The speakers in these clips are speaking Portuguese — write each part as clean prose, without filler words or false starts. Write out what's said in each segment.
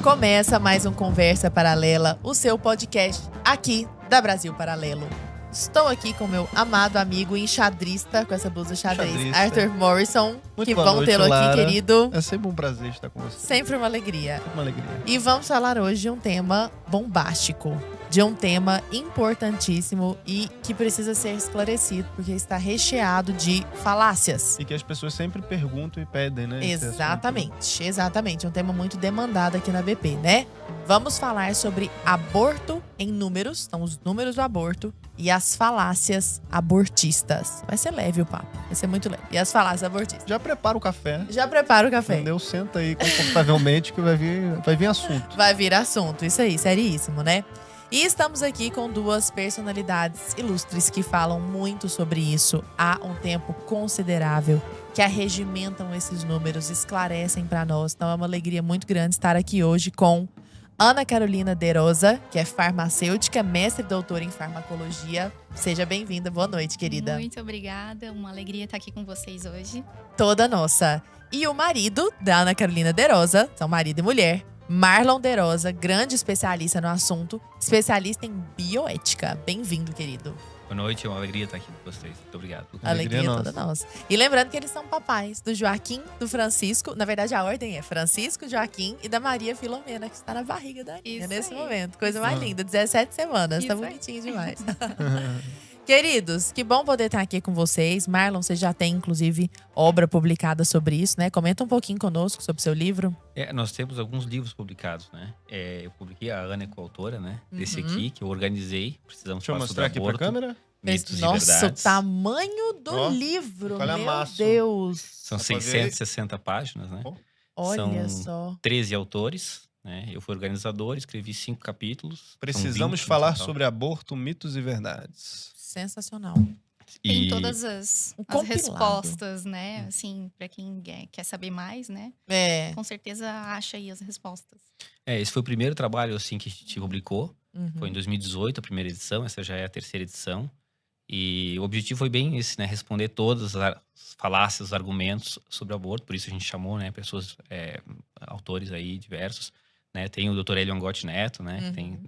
Começa mais um Conversa Paralela, o seu podcast aqui da Brasil Paralelo. Estou aqui com meu amado amigo enxadrista, com essa blusa xadrez, Arthur Morrison, Muito que boa vão noite, tê-lo aqui, Lara. querido. É sempre um prazer estar com você. Sempre uma alegria. Uma alegria. E vamos falar hoje de um tema bombástico, de um tema importantíssimo e que precisa ser esclarecido, porque está recheado de falácias. E que as pessoas sempre perguntam e pedem, né? esse Exatamente. É um tema muito demandado aqui na BP, né? Vamos falar sobre aborto em números, são os números do aborto, e as falácias abortistas. Vai ser leve o papo, vai ser muito leve. E as falácias abortistas. Já prepara o café. Já prepara o café. Entendeu? Senta aí confortavelmente que vai vir assunto. Vai vir assunto, isso aí, seríssimo, né? E estamos aqui com duas personalidades ilustres que falam muito sobre isso há um tempo considerável, que arregimentam esses números, esclarecem para nós. Então é uma alegria muito grande estar aqui hoje com Ana Carolina De Rosa, que é farmacêutica, mestre e doutora em farmacologia. Seja bem-vinda, boa noite, querida. Muito obrigada, uma alegria estar aqui com vocês hoje. Toda nossa. E o marido da Ana Carolina De Rosa, são marido e mulher, Marlon De Rosa, grande especialista no assunto, especialista em bioética. Bem-vindo, querido. Boa noite, é uma alegria estar aqui com vocês. Muito obrigado. Alegria toda nossa. E lembrando que eles são papais do Joaquim, do Francisco. Na verdade, a ordem é Francisco, Joaquim e da Maria Filomena, que está na barriga da Aninha nesse momento. Coisa mais linda, 17 semanas. Tá bonitinho demais. Queridos, que bom poder estar aqui com vocês. Marlon, você já tem, inclusive, obra publicada sobre isso, né? Comenta um pouquinho conosco sobre o seu livro. Nós temos alguns livros publicados, né? Eu publiquei, a Ana é coautora, né? Desse aqui, que eu organizei. Precisamos Deixa eu mostrar aqui pra câmera. Mitos Nossa, e o verdades. tamanho do livro, olha a meu massa. Deus. São 660 páginas, né? Olha São só. 13 autores, né? Eu fui organizador, escrevi 5 capítulos. Precisamos falar sobre aborto, mitos e verdades. Sensacional. Tem todas as compilado. respostas, né? Assim, pra quem quer saber mais, né? É. Com certeza acha aí as respostas. Esse foi o primeiro trabalho, assim, que a gente publicou. Uhum. Foi em 2018, a primeira edição. Essa já é a terceira edição. E o objetivo foi bem esse, né? Responder todas as falácias, os argumentos sobre o aborto. Por isso a gente chamou, né? Pessoas, autores aí diversos. Né? Tem o Dr. Elion Gotti Neto, né? Uhum. Tem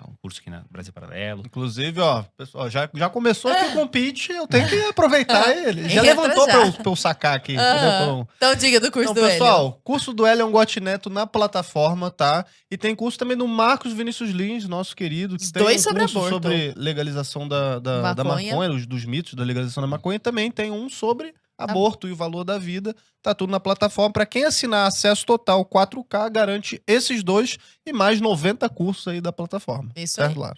um curso aqui na Brasil Paralelo. Inclusive, pessoal, já começou aqui com o pitch, eu tenho que aproveitar ele. Já Entra levantou já. pra eu sacar aqui. Então diga do curso Então, do pessoal, curso do Elion Gotti Neto na plataforma, tá? E tem curso também do Marcos Vinícius Lins, nosso querido, que Os tem dois um sobre curso aborto. sobre legalização da maconha, dos mitos da legalização da maconha. Também tem um sobre aborto e o valor da vida. Tá tudo na plataforma. Pra quem assinar acesso total 4K, garante esses dois e mais 90 cursos aí da plataforma. Isso certo, aí. Lara?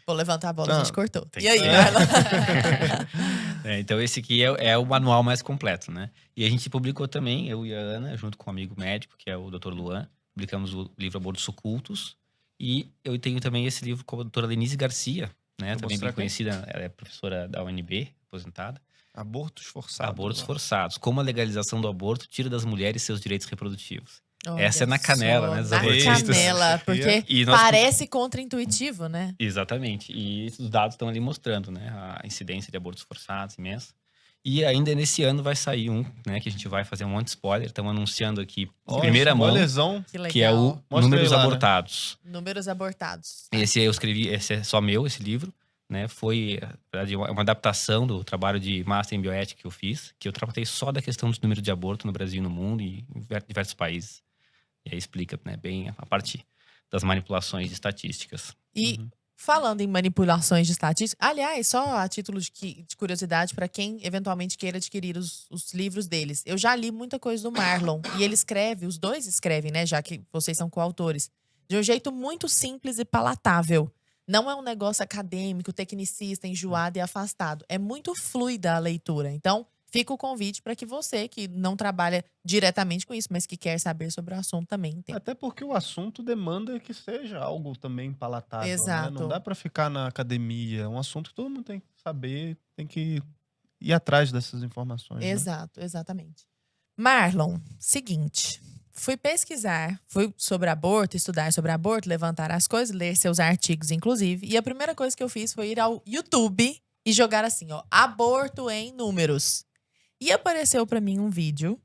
Vou levantar a bola, a gente cortou. Tem E aí, que- Marlon? Então esse aqui é o manual mais completo, né? E a gente publicou também, eu e a Ana, junto com um amigo médico, que é o Dr. Luan, publicamos o livro Abortos Ocultos. E eu tenho também esse livro com a doutora Lenise Garcia, né? Vou Também mostrar bem aqui. conhecida, ela é professora da UNB, aposentada. Abortos forçados. Abortos forçados. Como a legalização do aborto tira das mulheres seus direitos reprodutivos. Olha Essa é na canela, só, né, dos Na abortistas. canela, porque E nós- parece contraintuitivo, né? Exatamente. E os dados estão ali mostrando, né? A incidência de abortos forçados imensa. E ainda nesse ano vai sair um, né? Que a gente vai fazer um monte de spoiler. Estamos anunciando aqui em primeira mão, Lesão. Que legal. que é o Mostra Números aí, Lara. Abortados. Números abortados. Esse eu escrevi, esse é só meu, esse livro. Né? Foi na verdade, uma adaptação do trabalho de Master em Bioética que eu fiz. Que eu tratei só da questão dos números de aborto no Brasil e no mundo e em diversos países. E aí explica, né, bem a parte das manipulações de estatísticas. E falando em manipulações de estatística, aliás, só a título de curiosidade para quem eventualmente queira adquirir os livros deles. Eu já li muita coisa do Marlon e ele escreve, os dois escrevem, né, já que vocês são coautores, de um jeito muito simples e palatável. Não é um negócio acadêmico, tecnicista, enjoado e afastado. É muito fluida a leitura. Então, fica o convite para que você, que não trabalha diretamente com isso, mas que quer saber sobre o assunto também, entenda. Até porque o assunto demanda que seja algo também palatável. Exato. Né? Não dá pra ficar na academia. É um assunto que todo mundo tem que saber, tem que ir atrás dessas informações. Né? Exato, exatamente. Marlon, seguinte. Fui pesquisar, fui sobre aborto, estudar sobre aborto, levantar as coisas, ler seus artigos, inclusive. E a primeira coisa que eu fiz foi ir ao YouTube e jogar assim, ó, aborto em números. E apareceu pra mim um vídeo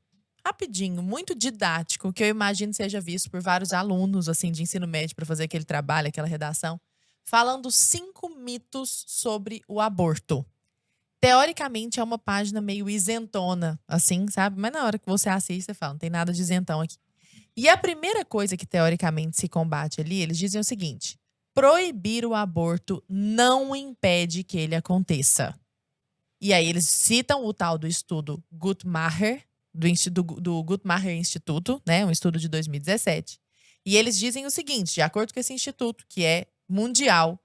rapidinho, muito didático, que eu imagino seja visto por vários alunos assim de ensino médio para fazer aquele trabalho, aquela redação, falando 5 mitos sobre o aborto. Teoricamente é uma página meio isentona, assim, sabe? Mas na hora que você assiste, você fala, não tem nada de isentão aqui. E a primeira coisa que teoricamente se combate ali, eles dizem o seguinte: proibir o aborto não impede que ele aconteça. E aí eles citam o tal do estudo Guttmacher, do Guttmacher Instituto, né? Um estudo de 2017. E eles dizem o seguinte, de acordo com esse instituto, que é mundial,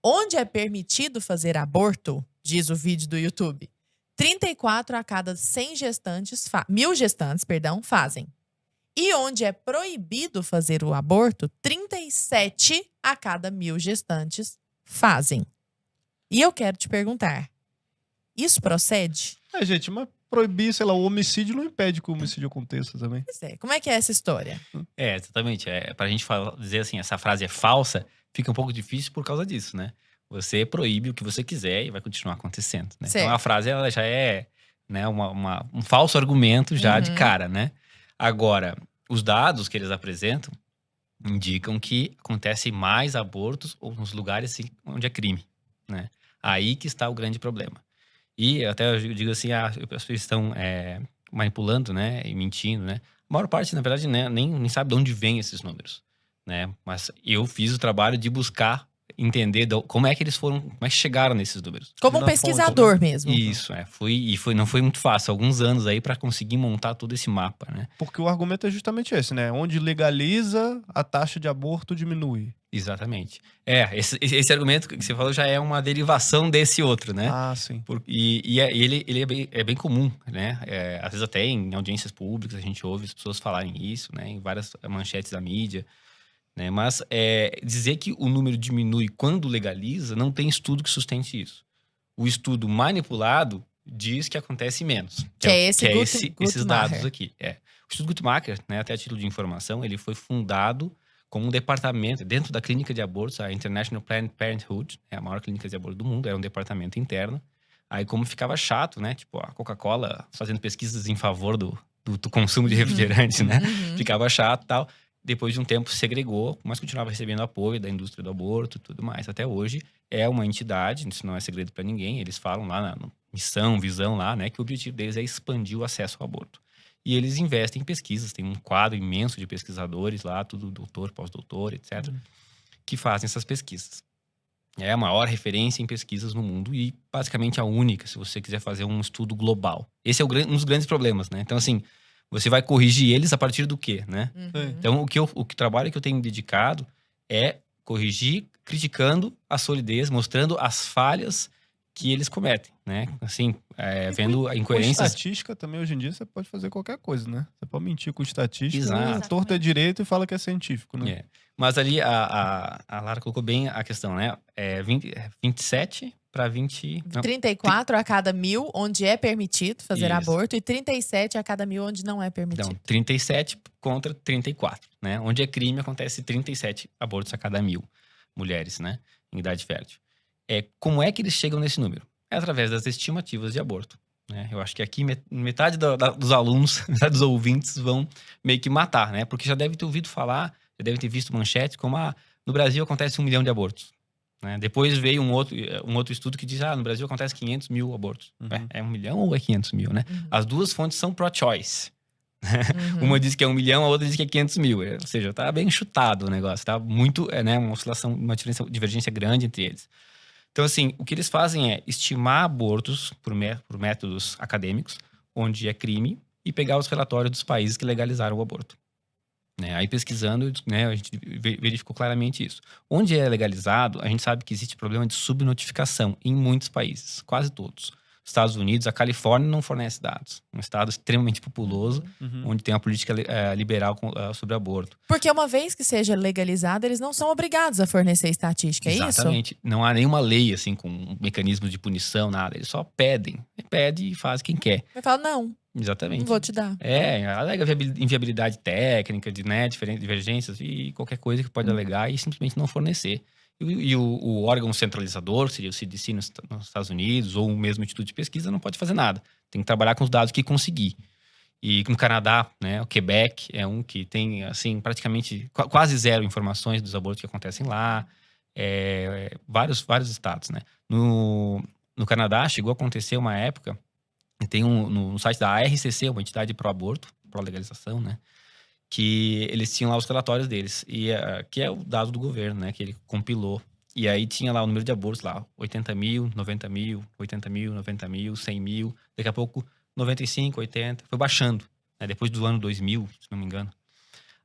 onde é permitido fazer aborto, diz o vídeo do YouTube, 34 a cada 100 gestantes, 1.000 gestantes, fazem. E onde é proibido fazer o aborto, 37 a cada 1.000 gestantes fazem. E eu quero te perguntar, isso procede? Gente, mas proibir, sei lá, o homicídio não impede que o homicídio aconteça também. Pois é, como é que é essa história? Exatamente. Pra gente dizer assim, essa frase é falsa, fica um pouco difícil por causa disso, né? Você proíbe o que você quiser e vai continuar acontecendo, né? Então a frase ela já é, né, um falso argumento já de cara, né? Agora, os dados que eles apresentam indicam que acontece mais abortos ou nos lugares onde é crime, né? Aí que está o grande problema. E até eu digo assim, as pessoas estão manipulando, né, e mentindo, né? A maior parte, na verdade, né, nem sabe de onde vêm esses números, né? Mas eu fiz o trabalho de buscar entender como é que eles foram, como é que chegaram nesses números. Como um pesquisador mesmo. Isso, não foi muito fácil, alguns anos aí para conseguir montar todo esse mapa, né? Porque o argumento é justamente esse, né? Onde legaliza, a taxa de aborto diminui. Exatamente. Esse argumento que você falou já é uma derivação desse outro, né? Ah, sim. Ele é bem comum, né? Às vezes até em audiências públicas a gente ouve as pessoas falarem isso, né? Em várias manchetes da mídia, né? Mas dizer que o número diminui quando legaliza, não tem estudo que sustente isso. O estudo manipulado diz que acontece menos. Esses dados aqui. O Instituto Guttmacher, né, até a título de informação, ele foi fundado como um departamento, dentro da clínica de abortos, a International Planned Parenthood, a maior clínica de aborto do mundo, era um departamento interno. Aí como ficava chato, né? Tipo, a Coca-Cola fazendo pesquisas em favor do consumo de refrigerante, né? Ficava chato e tal. Depois de um tempo segregou, mas continuava recebendo apoio da indústria do aborto e tudo mais. Até hoje é uma entidade, isso não é segredo para ninguém, eles falam lá na missão, visão lá, né? Que o objetivo deles é expandir o acesso ao aborto. E eles investem em pesquisas, tem um quadro imenso de pesquisadores lá, tudo doutor, pós-doutor, etc., que fazem essas pesquisas. É a maior referência em pesquisas no mundo e basicamente a única, se você quiser fazer um estudo global. Esse é um dos grandes problemas, né? Então, assim, você vai corrigir eles a partir do quê, né? Então, o trabalho que eu tenho me dedicado é corrigir, criticando a solidez, mostrando as falhas que eles cometem, né? Assim, vendo a incoerência. Com estatística também, hoje em dia, você pode fazer qualquer coisa, né? Você pode mentir com estatística, Exato. Torta é direito e fala que é científico, né? Mas ali, a Lara colocou bem a questão, né? 27 para 20... 34 a cada 1.000, onde é permitido fazer aborto, e 37 a cada 1.000, onde não é permitido. Então, 37 contra 34, né? Onde é crime, acontece 37 abortos a cada 1.000 mulheres, né? Em idade fértil. Como é que eles chegam nesse número? É através das estimativas de aborto, né? Eu acho que aqui metade dos alunos, metade dos ouvintes vão meio que matar, né? Porque já deve ter ouvido falar, já deve ter visto manchete como no Brasil acontece 1 milhão de abortos, né? Depois veio um outro estudo que diz no Brasil acontece 500 mil abortos. É 1 milhão ou é 500 mil, né? As duas fontes são pro-choice. Uma diz que é 1 milhão, a outra diz que é 500 mil. Ou seja, tá bem chutado o negócio, tá muito, né? Uma oscilação, uma divergência grande entre eles. Então, assim, o que eles fazem é estimar abortos por métodos acadêmicos, onde é crime, e pegar os relatórios dos países que legalizaram o aborto. Né? Aí, pesquisando, né, a gente verificou claramente isso. Onde é legalizado, a gente sabe que existe problema de subnotificação em muitos países, quase todos. Estados Unidos, a Califórnia não fornece dados. Um estado extremamente populoso, onde tem uma política liberal sobre aborto. Porque uma vez que seja legalizado, eles não são obrigados a fornecer estatística, é isso? Exatamente. Não há nenhuma lei, assim, com um mecanismo de punição, nada. Eles só pedem. Pede e faz quem quer. Vai falar, não. Exatamente. Não vou te dar. Alega inviabilidade técnica, né, diferentes divergências e qualquer coisa que pode alegar e simplesmente não fornecer. E o órgão centralizador, seria o CDC nos Estados Unidos, ou o mesmo instituto de pesquisa, não pode fazer nada. Tem que trabalhar com os dados que conseguir. E no Canadá, né, o Quebec é um que tem, assim, praticamente quase zero informações dos abortos que acontecem lá. Vários estados, né? No Canadá, chegou a acontecer uma época, e tem no site da ARCC, uma entidade pró-aborto, pró-legalização, né? Que eles tinham lá os relatórios deles, que é o dado do governo, né? Que ele compilou. E aí tinha lá o número de abortos lá, 80 mil, 90 mil, 80 mil, 90 mil, 100 mil. Daqui a pouco, 95, 80. Foi baixando, né? Depois do ano 2000, se não me engano.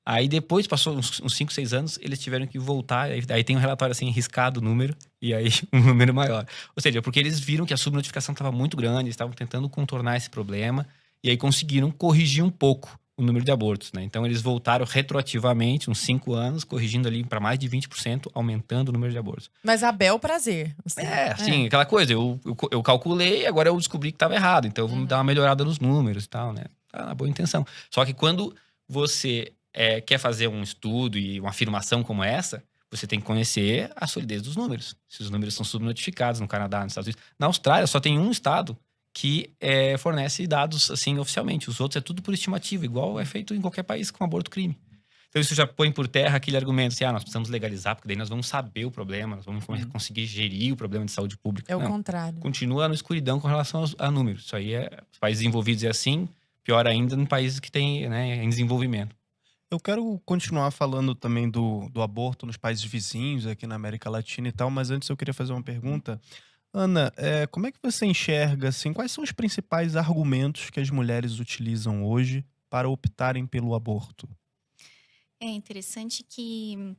Aí depois, passou uns 5, 6 anos, eles tiveram que voltar. Aí tem um relatório assim, riscado o número, e aí um número maior. Ou seja, porque eles viram que a subnotificação estava muito grande, eles estavam tentando contornar esse problema, e aí conseguiram corrigir um pouco o número de abortos, né? Então eles voltaram retroativamente, uns 5 anos, corrigindo ali para mais de 20%, aumentando o número de abortos. Mas a bel prazer. Assim, aquela coisa, eu calculei, agora eu descobri que estava errado, então vamos dar uma melhorada nos números e tal, né? Tá na boa intenção. Só que quando você quer fazer um estudo e uma afirmação como essa, você tem que conhecer a solidez dos números. Se os números são subnotificados no Canadá, nos Estados Unidos. Na Austrália, só tem um estado que fornece dados assim oficialmente. Os outros é tudo por estimativa, igual é feito em qualquer país com aborto crime. Então isso já põe por terra aquele argumento assim, nós precisamos legalizar, porque daí nós vamos saber o problema, nós vamos conseguir gerir o problema de saúde pública. É o contrário. Continua na escuridão com relação a números. Isso aí os países desenvolvidos é assim, pior ainda em países que têm, né, em desenvolvimento. Eu quero continuar falando também do aborto nos países vizinhos, aqui na América Latina e tal, mas antes eu queria fazer uma pergunta. Ana, como é que você enxerga, assim, quais são os principais argumentos que as mulheres utilizam hoje para optarem pelo aborto? É interessante que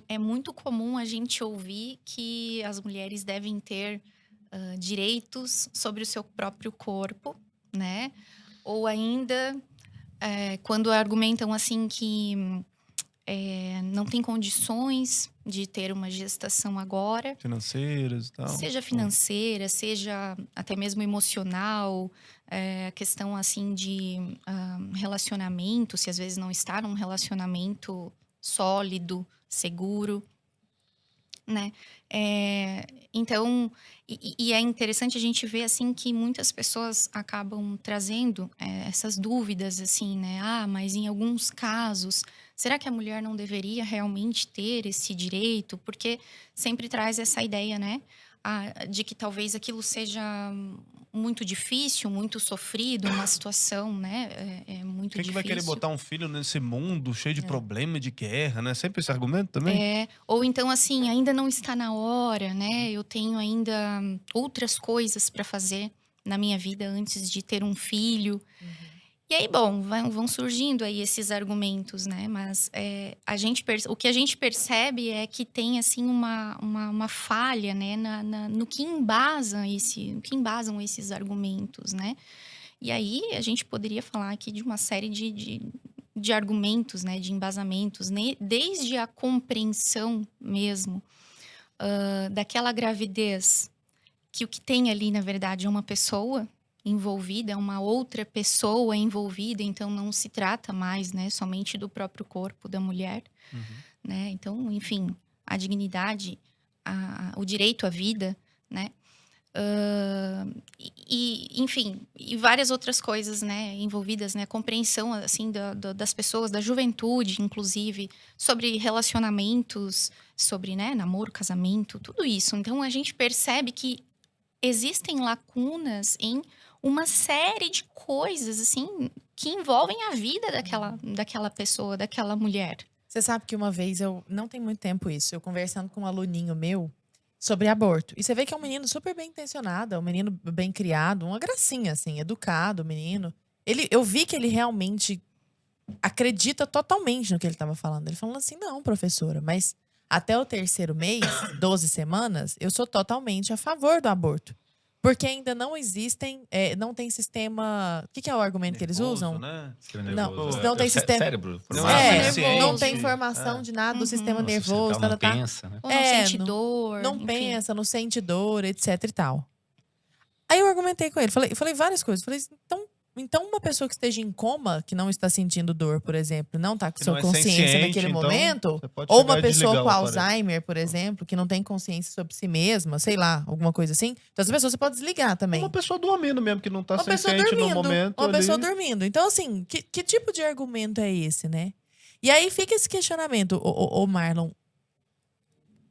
é muito comum a gente ouvir que as mulheres devem ter direitos sobre o seu próprio corpo, né? Ou ainda, quando argumentam assim que não tem condições de ter uma gestação agora. Financeiras e tal. Seja financeira, seja até mesmo emocional, questão assim de relacionamento, se às vezes não está num relacionamento sólido, seguro, né? Então, e é interessante a gente ver assim que muitas pessoas acabam trazendo essas dúvidas assim, né? Mas em alguns casos, será que a mulher não deveria realmente ter esse direito? Porque sempre traz essa ideia, né? De que talvez aquilo seja muito difícil, muito sofrido, uma situação, né? Muito difícil. Quem vai querer botar um filho nesse mundo cheio de problema, de guerra, né? Sempre esse argumento também? Ou então, assim, ainda não está na hora, né? Eu tenho ainda outras coisas para fazer na minha vida antes de ter um filho. E aí, bom, vão surgindo aí esses argumentos, né? Mas o que a gente percebe é que tem, assim, uma falha, né? No que embasam esses argumentos, né? E aí, a gente poderia falar aqui de uma série de argumentos, né? De embasamentos, né? Desde a compreensão mesmo daquela gravidez, que o que tem ali, na verdade, é uma pessoa envolvida, é uma outra pessoa envolvida, então não se trata mais, né, somente do próprio corpo da mulher, né? Então, enfim, a dignidade, o direito à vida, né? Enfim, e várias outras coisas, né, envolvidas, né? Compreensão, assim, das pessoas, da juventude, inclusive, sobre relacionamentos, sobre, né, namoro, casamento, tudo isso. Então, a gente percebe que existem lacunas em uma série de coisas, assim, que envolvem a vida daquela pessoa, daquela mulher. Você sabe que uma vez, não tem muito tempo isso, eu conversando com um aluninho meu sobre aborto. E você vê que é um menino super bem intencionado, é um menino bem criado, uma gracinha, assim, educado, o menino. Eu vi que ele realmente acredita totalmente no que ele estava falando. Ele falou assim, não, professora, mas até o 3º mês, 12 semanas, eu sou totalmente a favor do aborto. Porque ainda não existem, não tem sistema... O que é o argumento que eles usam? Né? Não tem sistema... Cérebro. Não tem informação de nada do sistema nervoso. Não pensa, né? Ou não sente dor. Não enfim. pensa, não sente dor, etc e tal. Aí eu argumentei com ele. Falei várias coisas. Falei, então, Então, uma pessoa que esteja em coma, que não está sentindo dor, por exemplo, não está com Que sua não é consciência senciente, naquele então, momento, você pode ou chegar uma e pessoa desligar com o aparelho. Alzheimer, por exemplo, que não tem consciência sobre si mesma, sei lá, alguma coisa assim. Então, essa pessoa você pode desligar também. Uma pessoa dormindo mesmo, que não tá Uma pessoa senciente no dormindo, momento uma ali. pessoa dormindo. Então, assim, que tipo de argumento é esse, né? E aí fica esse questionamento, ô Marlon.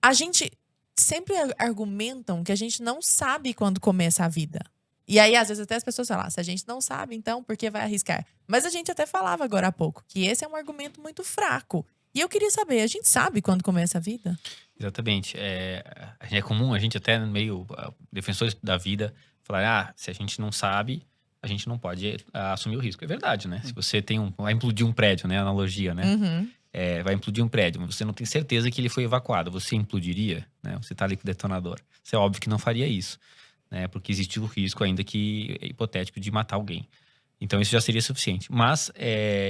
A gente sempre argumentam que a gente não sabe quando começa a vida. E aí, às vezes, até as pessoas falam, se a gente não sabe, então, por que vai arriscar? Mas a gente até falava agora há pouco que esse é um argumento muito fraco. E eu queria saber, a gente sabe quando começa a vida? Exatamente. É comum a gente até meio defensores da vida falar, se a gente não sabe, a gente não pode assumir o risco. É verdade, né? Se você vai implodir um prédio, né? Analogia, né? Uhum. Vai implodir um prédio, mas você não tem certeza que ele foi evacuado. Você implodiria, né? Você tá ali com o detonador. Você é óbvio que não faria isso, né? Porque existe o risco, ainda que hipotético, de matar alguém. Então isso já seria suficiente. Mas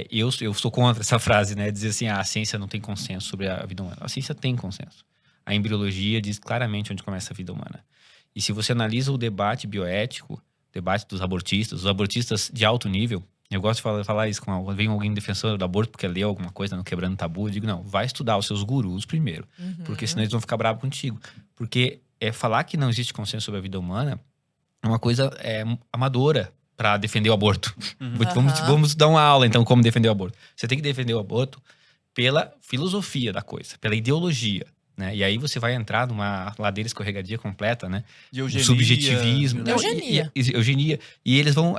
eu sou contra essa frase, né? Dizer assim, a ciência não tem consenso sobre a vida humana. A ciência tem consenso. A embriologia diz claramente onde começa a vida humana. E se você analisa o debate bioético, debate dos abortistas, os abortistas de alto nível, eu gosto de falar isso quando vem alguém defensor do aborto porque leu alguma coisa, não quebrando tabu, eu digo, não, vai estudar os seus gurus primeiro, porque senão eles vão ficar bravos contigo. Porque falar que não existe consenso sobre a vida humana é uma coisa amadora para defender o aborto. Vamos dar uma aula, então, como defender o aborto. Você tem que defender o aborto pela filosofia da coisa, pela ideologia, né? E aí você vai entrar numa ladeira escorregadia completa, né? De eugenia, subjetivismo. né? Eugenia. E eles vão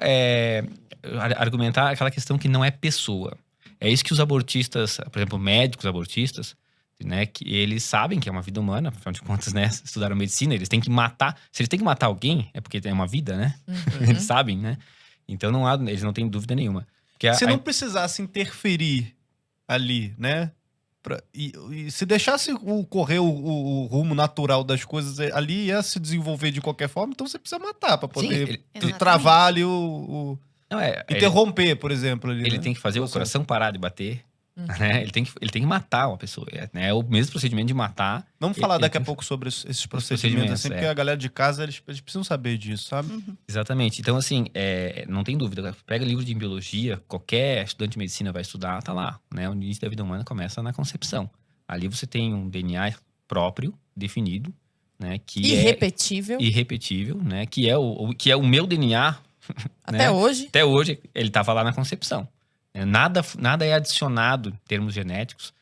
argumentar aquela questão que não é pessoa. É isso que os abortistas, por exemplo, médicos abortistas, né? Que eles sabem que é uma vida humana, afinal de contas, né? Estudaram medicina, eles têm que matar. Se eles têm que matar alguém, é porque é uma vida, né? Eles sabem, né? Então eles não têm dúvida nenhuma. Se não precisasse interferir ali, né? E se deixasse correr o rumo natural das coisas, ali ia se desenvolver de qualquer forma, então você precisa matar pra poder travar ali interromper, por exemplo. Ali, ele tem que fazer o coração parar de bater. Né? Ele tem que matar uma pessoa. É o mesmo procedimento de matar. Vamos falar daqui a pouco sobre esses procedimentos, assim, porque a galera de casa, eles precisam saber disso, sabe? Exatamente. Então, assim, não tem dúvida. Pega livro de biologia, qualquer estudante de medicina vai estudar, tá lá. Né? O início da vida humana começa na concepção. Ali você tem um DNA próprio, definido, né? Que irrepetível, né? Que é o meu DNA. Até hoje. Até hoje, ele estava lá na concepção. Nada é adicionado em termos genéticos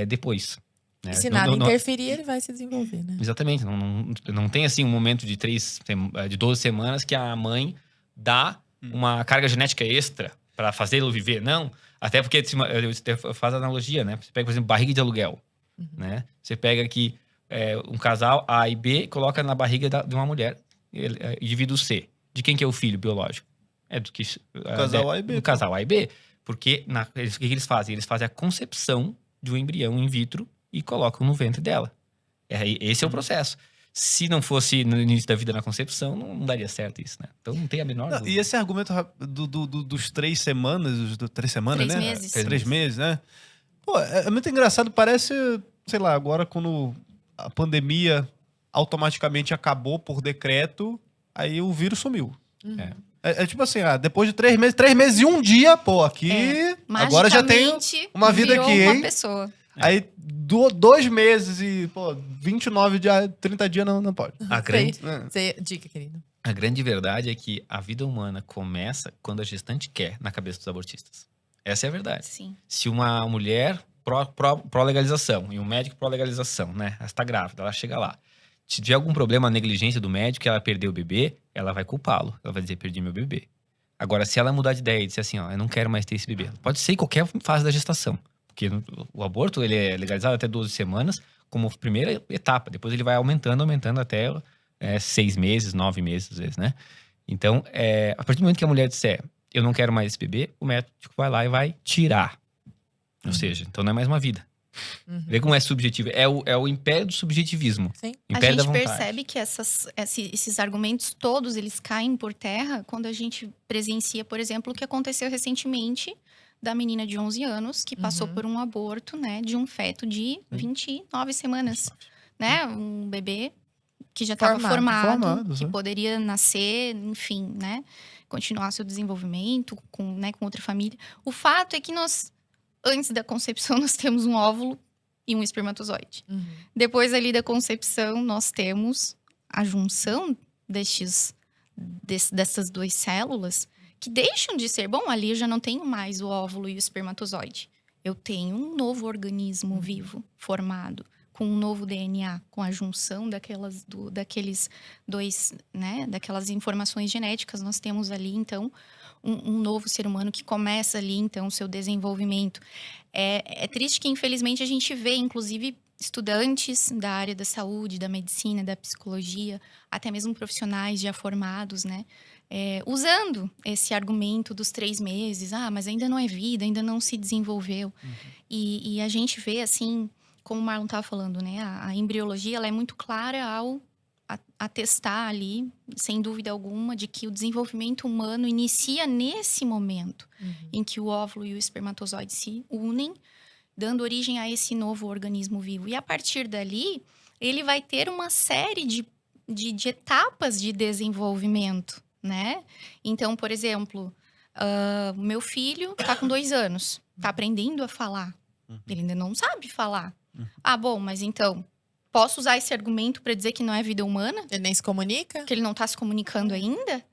depois. Né? E se nada interferir, ele vai se desenvolver, né? Exatamente. Não tem assim um momento de 12 semanas que a mãe dá uma carga genética extra para fazê-lo viver. Não. Até porque faz analogia, né? Você pega, por exemplo, barriga de aluguel. Né? Você pega aqui um casal A e B, coloca na barriga de uma mulher, indivíduo C. De quem que é o filho biológico? Do casal A e B. Do casal A e B. Porque o que eles fazem? Eles fazem a concepção de um embrião in vitro e colocam no ventre dela. Esse é o processo. Se não fosse no início da vida na concepção, não daria certo isso, né? Então não tem a menor dúvida. E esse argumento dos 3 semanas, 3 semanas, 3 né? meses. 3 meses, né? Pô, é muito engraçado. Parece, sei lá, agora quando a pandemia automaticamente acabou por decreto, aí o vírus sumiu. É tipo assim, depois de 3 meses e um dia, pô, aqui agora já tem uma vida aqui, hein? Pessoa. Aí 2 meses e, 29 dias, 30 dias não pode. Dica, querido. A grande verdade é que a vida humana começa quando a gestante quer, na cabeça dos abortistas. Essa é a verdade. Sim. Se uma mulher pró-legalização e um médico pró-legalização, né? Ela está grávida, ela chega lá. Se tiver algum problema, a negligência do médico, ela perdeu o bebê, ela vai culpá-lo. Ela vai dizer, perdi meu bebê. Agora, se ela mudar de ideia e disser assim, eu não quero mais ter esse bebê. Pode ser em qualquer fase da gestação. Porque o aborto, ele é legalizado até 12 semanas como primeira etapa. Depois ele vai aumentando até 6 meses, 9 meses, às vezes, né? Então, a partir do momento que a mulher disser, eu não quero mais esse bebê, o médico vai lá e vai tirar. Ou seja, então não é mais uma vida. Vê como é subjetivo. É o império do subjetivismo. Sim. Império a gente percebe que esses argumentos todos, eles caem por terra quando a gente presencia, por exemplo, o que aconteceu recentemente da menina de 11 anos que passou por um aborto, né, de um feto de 29 semanas, né, um bebê que já estava formado, que né? poderia nascer, enfim, né? Continuar seu desenvolvimento com outra família. O fato é que nós, antes da concepção, nós temos um óvulo e um espermatozoide. Uhum. Depois ali da concepção, nós temos a junção dessas duas células que deixam de ser... Bom, ali eu já não tenho mais o óvulo e o espermatozoide. Eu tenho um novo organismo vivo, formado, com um novo DNA, com a junção daqueles dois, né? Daquelas informações genéticas. Nós temos ali, então, um novo ser humano que começa ali, então, o seu desenvolvimento. É triste que, infelizmente, a gente vê, inclusive, estudantes da área da saúde, da medicina, da psicologia, até mesmo profissionais já formados, né? Usando esse argumento dos 3 meses. Mas ainda não é vida, ainda não se desenvolveu. Uhum. E a gente vê, assim, como o Marlon estava falando, né? A embriologia, ela é muito clara ao atestar ali, sem dúvida alguma, de que o desenvolvimento humano inicia nesse momento em que o óvulo e o espermatozoide se unem, dando origem a esse novo organismo vivo. E a partir dali, ele vai ter uma série de etapas de desenvolvimento, né? Então, por exemplo, meu filho está com 2 anos, está aprendendo a falar. Ele ainda não sabe falar. Bom, mas então, posso usar esse argumento para dizer que não é vida humana? Ele nem se comunica? Que ele não está se comunicando ainda?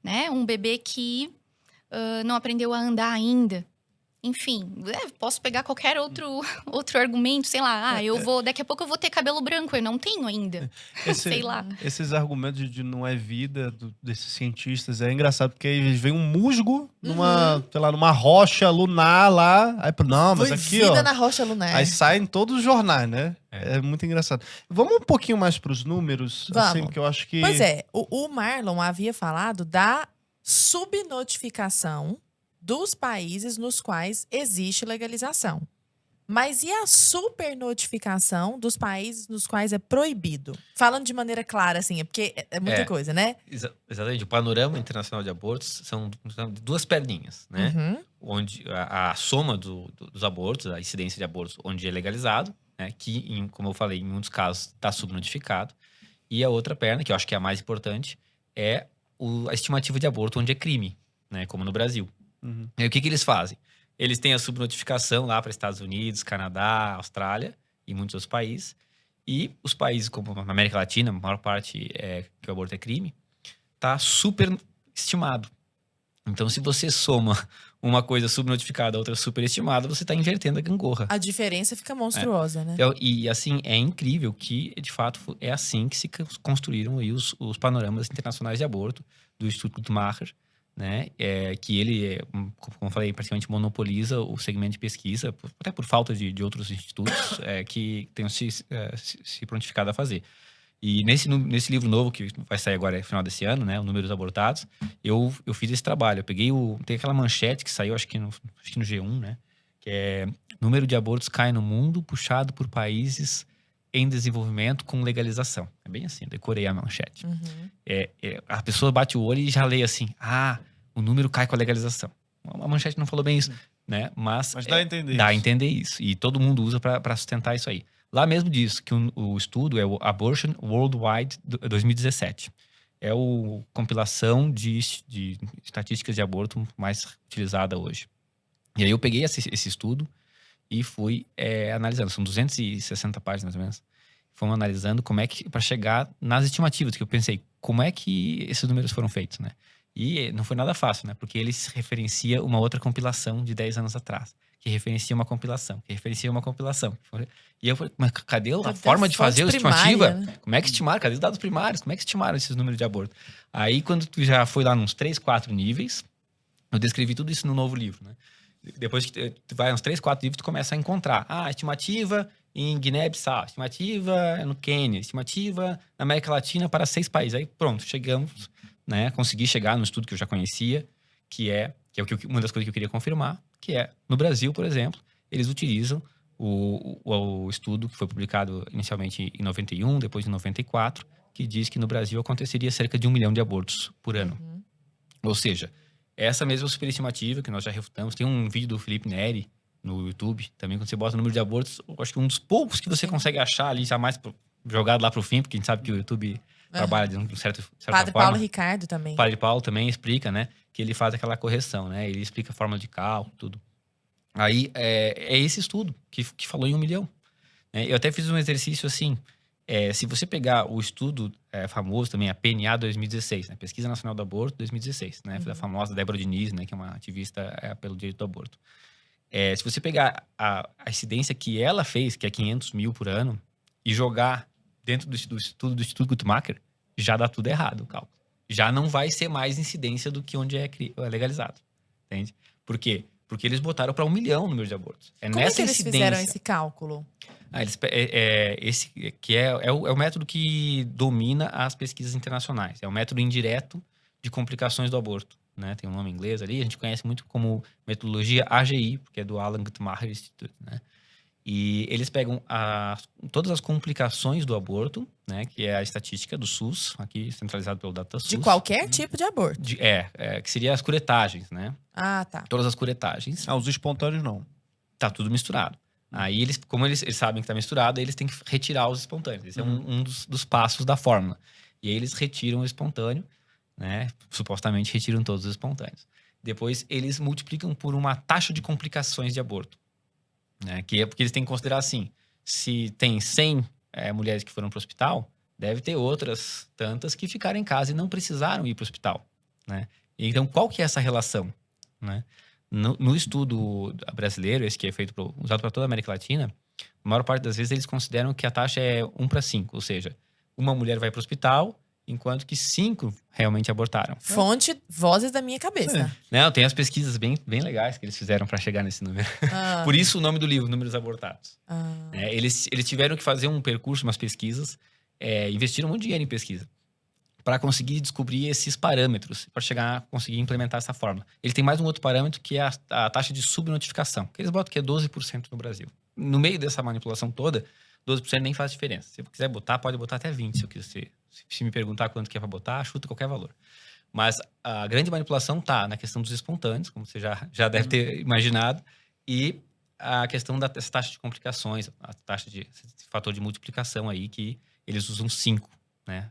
Né? Um bebê que não aprendeu a andar ainda. Enfim, posso pegar qualquer outro argumento, sei lá, daqui a pouco eu vou ter cabelo branco, eu não tenho ainda, sei lá. Esses argumentos de não é vida desses cientistas é engraçado, porque eles veem um musgo numa rocha lunar lá, aí não, mas aqui, vida na rocha lunar. Aí saem todos os jornais, né? É muito engraçado. Vamos um pouquinho mais pros números, assim, porque eu acho que... Pois é, o Marlon havia falado da subnotificação dos países nos quais existe legalização. Mas e a supernotificação dos países nos quais é proibido? Falando de maneira clara, assim, porque é muita coisa, né? Exatamente. O panorama internacional de abortos são 2 perninhas, né? Onde a soma dos abortos, a incidência de abortos onde é legalizado, né? Que, como eu falei, em muitos casos está subnotificado. E a outra perna, que eu acho que é a mais importante, é a estimativa de aborto onde é crime, né? Como no Brasil. E o que eles fazem? Eles têm a subnotificação lá para Estados Unidos, Canadá, Austrália e muitos outros países. E os países como na América Latina, a maior parte que o aborto é crime, está super estimado. Então, se você soma uma coisa subnotificada, outra superestimada, você está invertendo a gangorra. A diferença fica monstruosa, né? E assim, é incrível que, de fato, é assim que se construíram aí os panoramas internacionais de aborto do Instituto Guttmacher, né? Que ele, como eu falei, praticamente monopoliza o segmento de pesquisa, até por falta de outros institutos que tenham se prontificado a fazer. E nesse livro novo, que vai sair agora no final desse ano, né, o Números Abortados, eu fiz esse trabalho. Eu peguei tem aquela manchete que saiu, acho que no G1, né, que é número de abortos cai no mundo, puxado por países em desenvolvimento com legalização. É bem assim, eu decorei a manchete. A pessoa bate o olho e já lê assim, o número cai com a legalização. A manchete não falou bem isso, né? Mas dá a entender dá a entender isso. E todo mundo usa para sustentar isso aí. Lá mesmo diz que o estudo é o Abortion Worldwide 2017. É a compilação de estatísticas de aborto mais utilizada hoje. E aí eu peguei esse estudo e fui analisando. São 260 páginas, mais ou menos. Fomos analisando como é que, para chegar nas estimativas, que eu pensei, como é que esses números foram feitos, né? E não foi nada fácil, né? Porque eles referenciam uma outra compilação de 10 anos atrás, que referencia uma compilação, que referencia uma compilação. E eu falei, mas cadê a forma de fazer a estimativa? Né? Como é que estimaram? Cadê os dados primários? Como é que estimaram esses números de aborto? Aí, quando tu já foi lá nos 3, 4 níveis, eu descrevi tudo isso no novo livro, né? Depois que tu vai uns 3, 4 livros, tu começa a encontrar. Estimativa em Guiné-Bissau, estimativa no Quênia, estimativa na América Latina para 6 países. Aí pronto, chegamos, né? Consegui chegar no estudo que eu já conhecia, que é uma das coisas que eu queria confirmar, que é, no Brasil, por exemplo, eles utilizam o estudo que foi publicado inicialmente em 91, depois em 94, que diz que no Brasil aconteceria cerca de 1 milhão de abortos por ano. Ou seja, essa mesma superestimativa que nós já refutamos, tem um vídeo do Felipe Neri no YouTube, também quando você bota o número de abortos, eu acho que um dos poucos que você consegue achar ali já mais jogado lá pro fim, porque a gente sabe que o YouTube trabalha de um certa Padre forma. Paulo Ricardo também. O Padre Paulo também explica, né? Que ele faz aquela correção, né? Ele explica a fórmula de cálculo, tudo. Aí, é esse estudo que falou em 1 milhão. Eu até fiz um exercício assim. Se você pegar o estudo famoso também, a PNA 2016, né? Pesquisa Nacional do Aborto 2016, né? Da famosa Débora Diniz, né? Que é uma ativista pelo direito do aborto. Se você pegar a incidência que ela fez, que é 500 mil por ano, e jogar dentro do estudo do Instituto Guttmacher, já dá tudo errado o cálculo. Já não vai ser mais incidência do que onde é legalizado. Entende? Por quê? Porque eles botaram para 1 milhão o número de abortos. Como é que eles fizeram esse cálculo? Esse que é o método que domina as pesquisas internacionais. É o método indireto de complicações do aborto. Né? Tem um nome em inglês ali, a gente conhece muito como metodologia AGI, porque é do Alan Guttmacher Institute, né? E eles pegam todas as complicações do aborto, né? Que é a estatística do SUS, aqui centralizado pelo DataSUS. De qualquer tipo de aborto. Que seria as curetagens, né? Ah, tá. Todas as curetagens. Os espontâneos não. Tá tudo misturado. Aí como eles sabem que tá misturado, eles têm que retirar os espontâneos. Esse é um dos passos da fórmula. E aí eles retiram o espontâneo, né? Supostamente retiram todos os espontâneos. Depois eles multiplicam por uma taxa de complicações de aborto. Né? Que é porque eles têm que considerar assim, se tem 100 mulheres que foram para o hospital, deve ter outras tantas que ficaram em casa e não precisaram ir para o hospital. Né? Então, qual que é essa relação? Né? No estudo brasileiro, esse que é usado para toda a América Latina, a maior parte das vezes eles consideram que a taxa é 1 para 5, ou seja, uma mulher vai para o hospital, enquanto que 5 realmente abortaram. Fonte, vozes da minha cabeça. Não, tem as pesquisas bem legais que eles fizeram para chegar nesse número. Por isso o nome do livro, Números Abortados. Eles tiveram que fazer um percurso, umas pesquisas, investiram muito dinheiro em pesquisa para conseguir descobrir esses parâmetros, para chegar a conseguir implementar essa fórmula. Ele tem mais um outro parâmetro que é a taxa de subnotificação, que eles botam que é 12% no Brasil. No meio dessa manipulação toda, 12% nem faz diferença. Se você quiser botar, pode botar até 20%. Se me perguntar quanto que é para botar, chuta qualquer valor. Mas a grande manipulação tá na questão dos espontâneos, como você já deve ter imaginado, e a questão dessa taxa de complicações, a taxa de esse fator de multiplicação aí, que eles usam 5, né?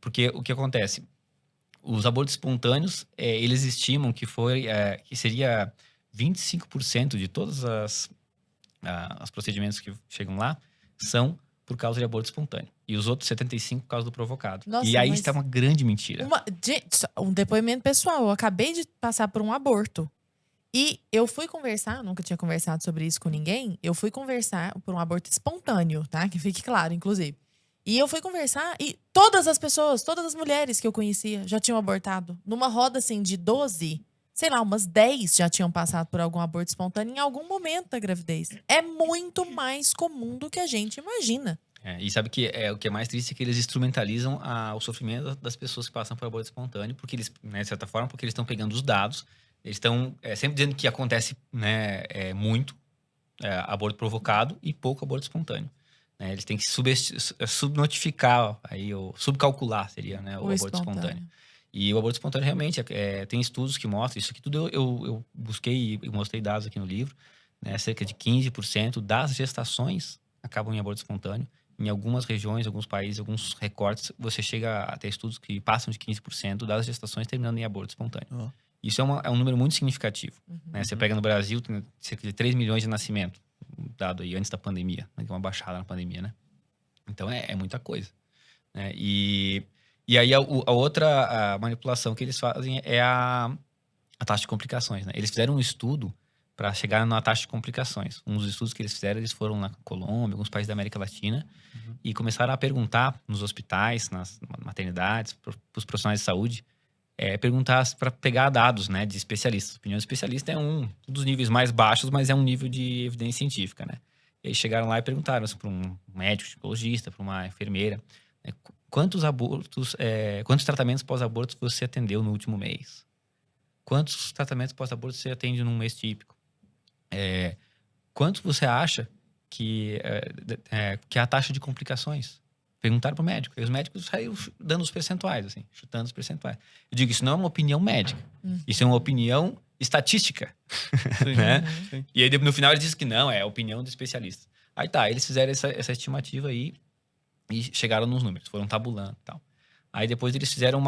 Porque o que acontece? Os abortos espontâneos, eles estimam que seria 25% de todos os procedimentos que chegam lá são por causa de aborto espontâneo. E os outros 75% por causa do provocado. Nossa, e aí está uma grande mentira. Um depoimento pessoal. Eu acabei de passar por um aborto. E eu fui conversar, nunca tinha conversado sobre isso com ninguém. Eu fui conversar por um aborto espontâneo, tá? Que fique claro, inclusive. E eu fui conversar e todas as pessoas, todas as mulheres que eu conhecia já tinham abortado. Numa roda, assim, de 12, sei lá, umas 10 já tinham passado por algum aborto espontâneo em algum momento da gravidez. É muito mais comum do que a gente imagina. E sabe que o que é mais triste é que eles instrumentalizam o sofrimento das pessoas que passam por aborto espontâneo, porque eles, né, de certa forma, porque eles estão pegando os dados, eles estão sempre dizendo que acontece, né, muito aborto provocado e pouco aborto espontâneo. Eles têm que subnotificar, ou subcalcular, seria, né, o aborto espontâneo. E o aborto espontâneo realmente tem estudos que mostram, isso aqui tudo eu busquei e mostrei dados aqui no livro, né, cerca de 15% das gestações acabam em aborto espontâneo. Em algumas regiões, alguns países, alguns recortes, você chega a ter estudos que passam de 15% das gestações terminando em aborto espontâneo. Isso é um número muito significativo. Né? Você pega no Brasil, tem cerca de 3 milhões de nascimentos, dado aí antes da pandemia, né? Que é uma baixada na pandemia, né? Então, é muita coisa. Né? E aí, a outra manipulação que eles fazem é a taxa de complicações. Né? Eles fizeram um estudo para chegar na taxa de complicações. Um dos estudos que eles fizeram, eles foram na Colômbia, alguns países da América Latina, e começaram a perguntar nos hospitais, nas maternidades, para os profissionais de saúde, perguntar para pegar dados, né, de especialistas. A opinião de especialista é um dos níveis mais baixos, mas é um nível de evidência científica, né? E aí chegaram lá e perguntaram para um médico, psicologista, para uma enfermeira, quantos tratamentos pós-aborto você atendeu no último mês? Quantos tratamentos pós-aborto você atende num mês típico? Quanto você acha que é a taxa de complicações? Perguntaram pro médico. E os médicos saíram dando os percentuais, assim, chutando os percentuais. Eu digo, isso não é uma opinião médica. Isso é uma opinião estatística. Sim, né? Sim. E aí, no final, ele disse que não, é a opinião do especialista. Aí tá, eles fizeram essa estimativa aí e chegaram nos números, foram tabulando e tal. Aí depois eles fizeram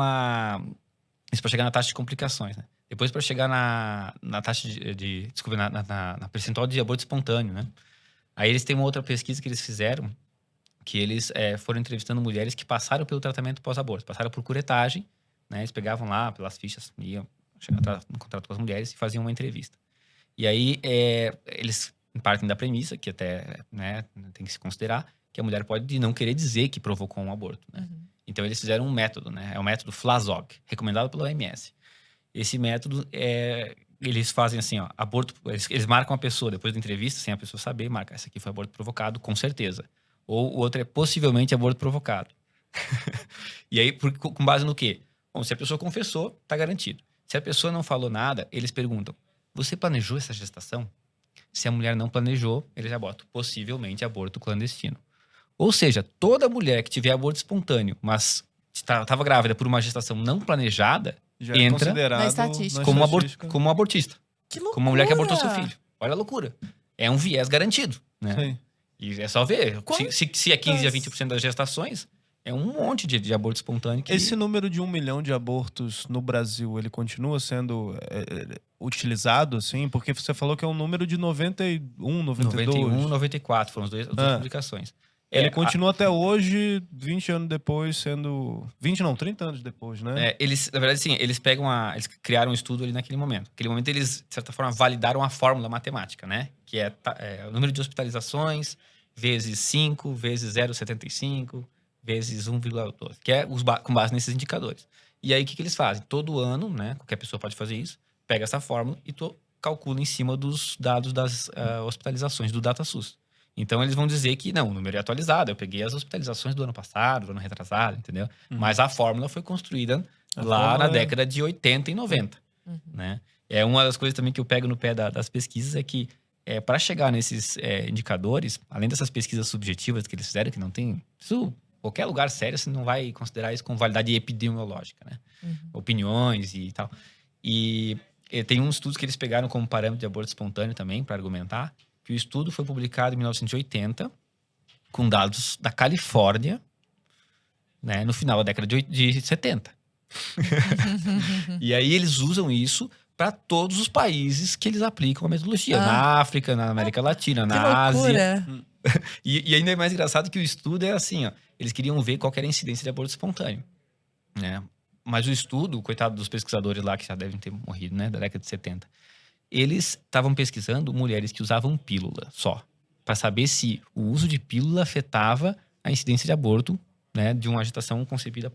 isso para chegar na taxa de complicações, né? Depois para chegar na taxa desculpa, na percentual de aborto espontâneo, né? Aí eles têm uma outra pesquisa que eles fizeram, que eles foram entrevistando mulheres que passaram pelo tratamento pós-aborto, passaram por curetagem, né? Eles pegavam lá pelas fichas, iam no contrato com as mulheres e faziam uma entrevista. E aí eles partem da premissa, que até, né, tem que se considerar, que a mulher pode não querer dizer que provocou um aborto, né? Uhum. Então eles fizeram um método, né? É o método Flazoq, recomendado pela OMS. Esse método eles fazem assim, ó, aborto, eles marcam a pessoa depois da entrevista, sem a pessoa saber, marca, esse aqui foi aborto provocado, com certeza. Ou o outro é possivelmente aborto provocado. E aí, com base no quê? Bom, se a pessoa confessou, tá garantido. Se a pessoa não falou nada, eles perguntam, você planejou essa gestação? Se a mulher não planejou, eles já botam possivelmente aborto clandestino. Ou seja, toda mulher que tiver aborto espontâneo, mas estava grávida por uma gestação não planejada, Já entra na estatística. como um abortista. Que loucura! Como uma mulher que abortou seu filho. Olha a loucura. É um viés garantido, né? Sim. E é só ver. Se é 15 a 20% das gestações, é um monte de aborto espontâneo. Esse número de 1 milhão de abortos no Brasil, ele continua sendo utilizado, assim? Porque você falou que é um número de 91, 92. 91, 94 foram as duas publicações. Ele continua até hoje, 20 anos depois, sendo... 20 não, 30 anos depois, né? Na verdade, sim, eles criaram um estudo ali naquele momento. Naquele momento, eles, de certa forma, validaram a fórmula matemática, né? Que é o número de hospitalizações vezes 5, vezes 0,75, vezes 1,12, que é com base nesses indicadores. E aí, o que eles fazem? Todo ano, né? Qualquer pessoa pode fazer isso, pega essa fórmula e calcula em cima dos dados das hospitalizações do DataSUS. Então, eles vão dizer que, não, o número é atualizado. Eu peguei as hospitalizações do ano passado, do ano retrasado, entendeu? Mas a fórmula foi construída lá na década de 80 e 90, né? É uma das coisas também que eu pego no pé das pesquisas é que, para chegar nesses indicadores, além dessas pesquisas subjetivas que eles fizeram, que não tem... Qualquer lugar sério, você não vai considerar isso com validade epidemiológica, né? Opiniões e tal. E tem uns estudos que eles pegaram como parâmetro de aborto espontâneo também, para argumentar, que o estudo foi publicado em 1980, com dados da Califórnia, né, no final da década de 70. E aí eles usam isso para todos os países que eles aplicam a metodologia. Na África, na América Latina, na Ásia. E ainda é mais engraçado que o estudo é assim, ó, eles queriam ver qual era a incidência de aborto espontâneo, né? Mas o estudo, coitado dos pesquisadores lá que já devem ter morrido, né, da década de 70, eles estavam pesquisando mulheres que usavam pílula só, para saber se o uso de pílula afetava a incidência de aborto, né, de uma gestação concebida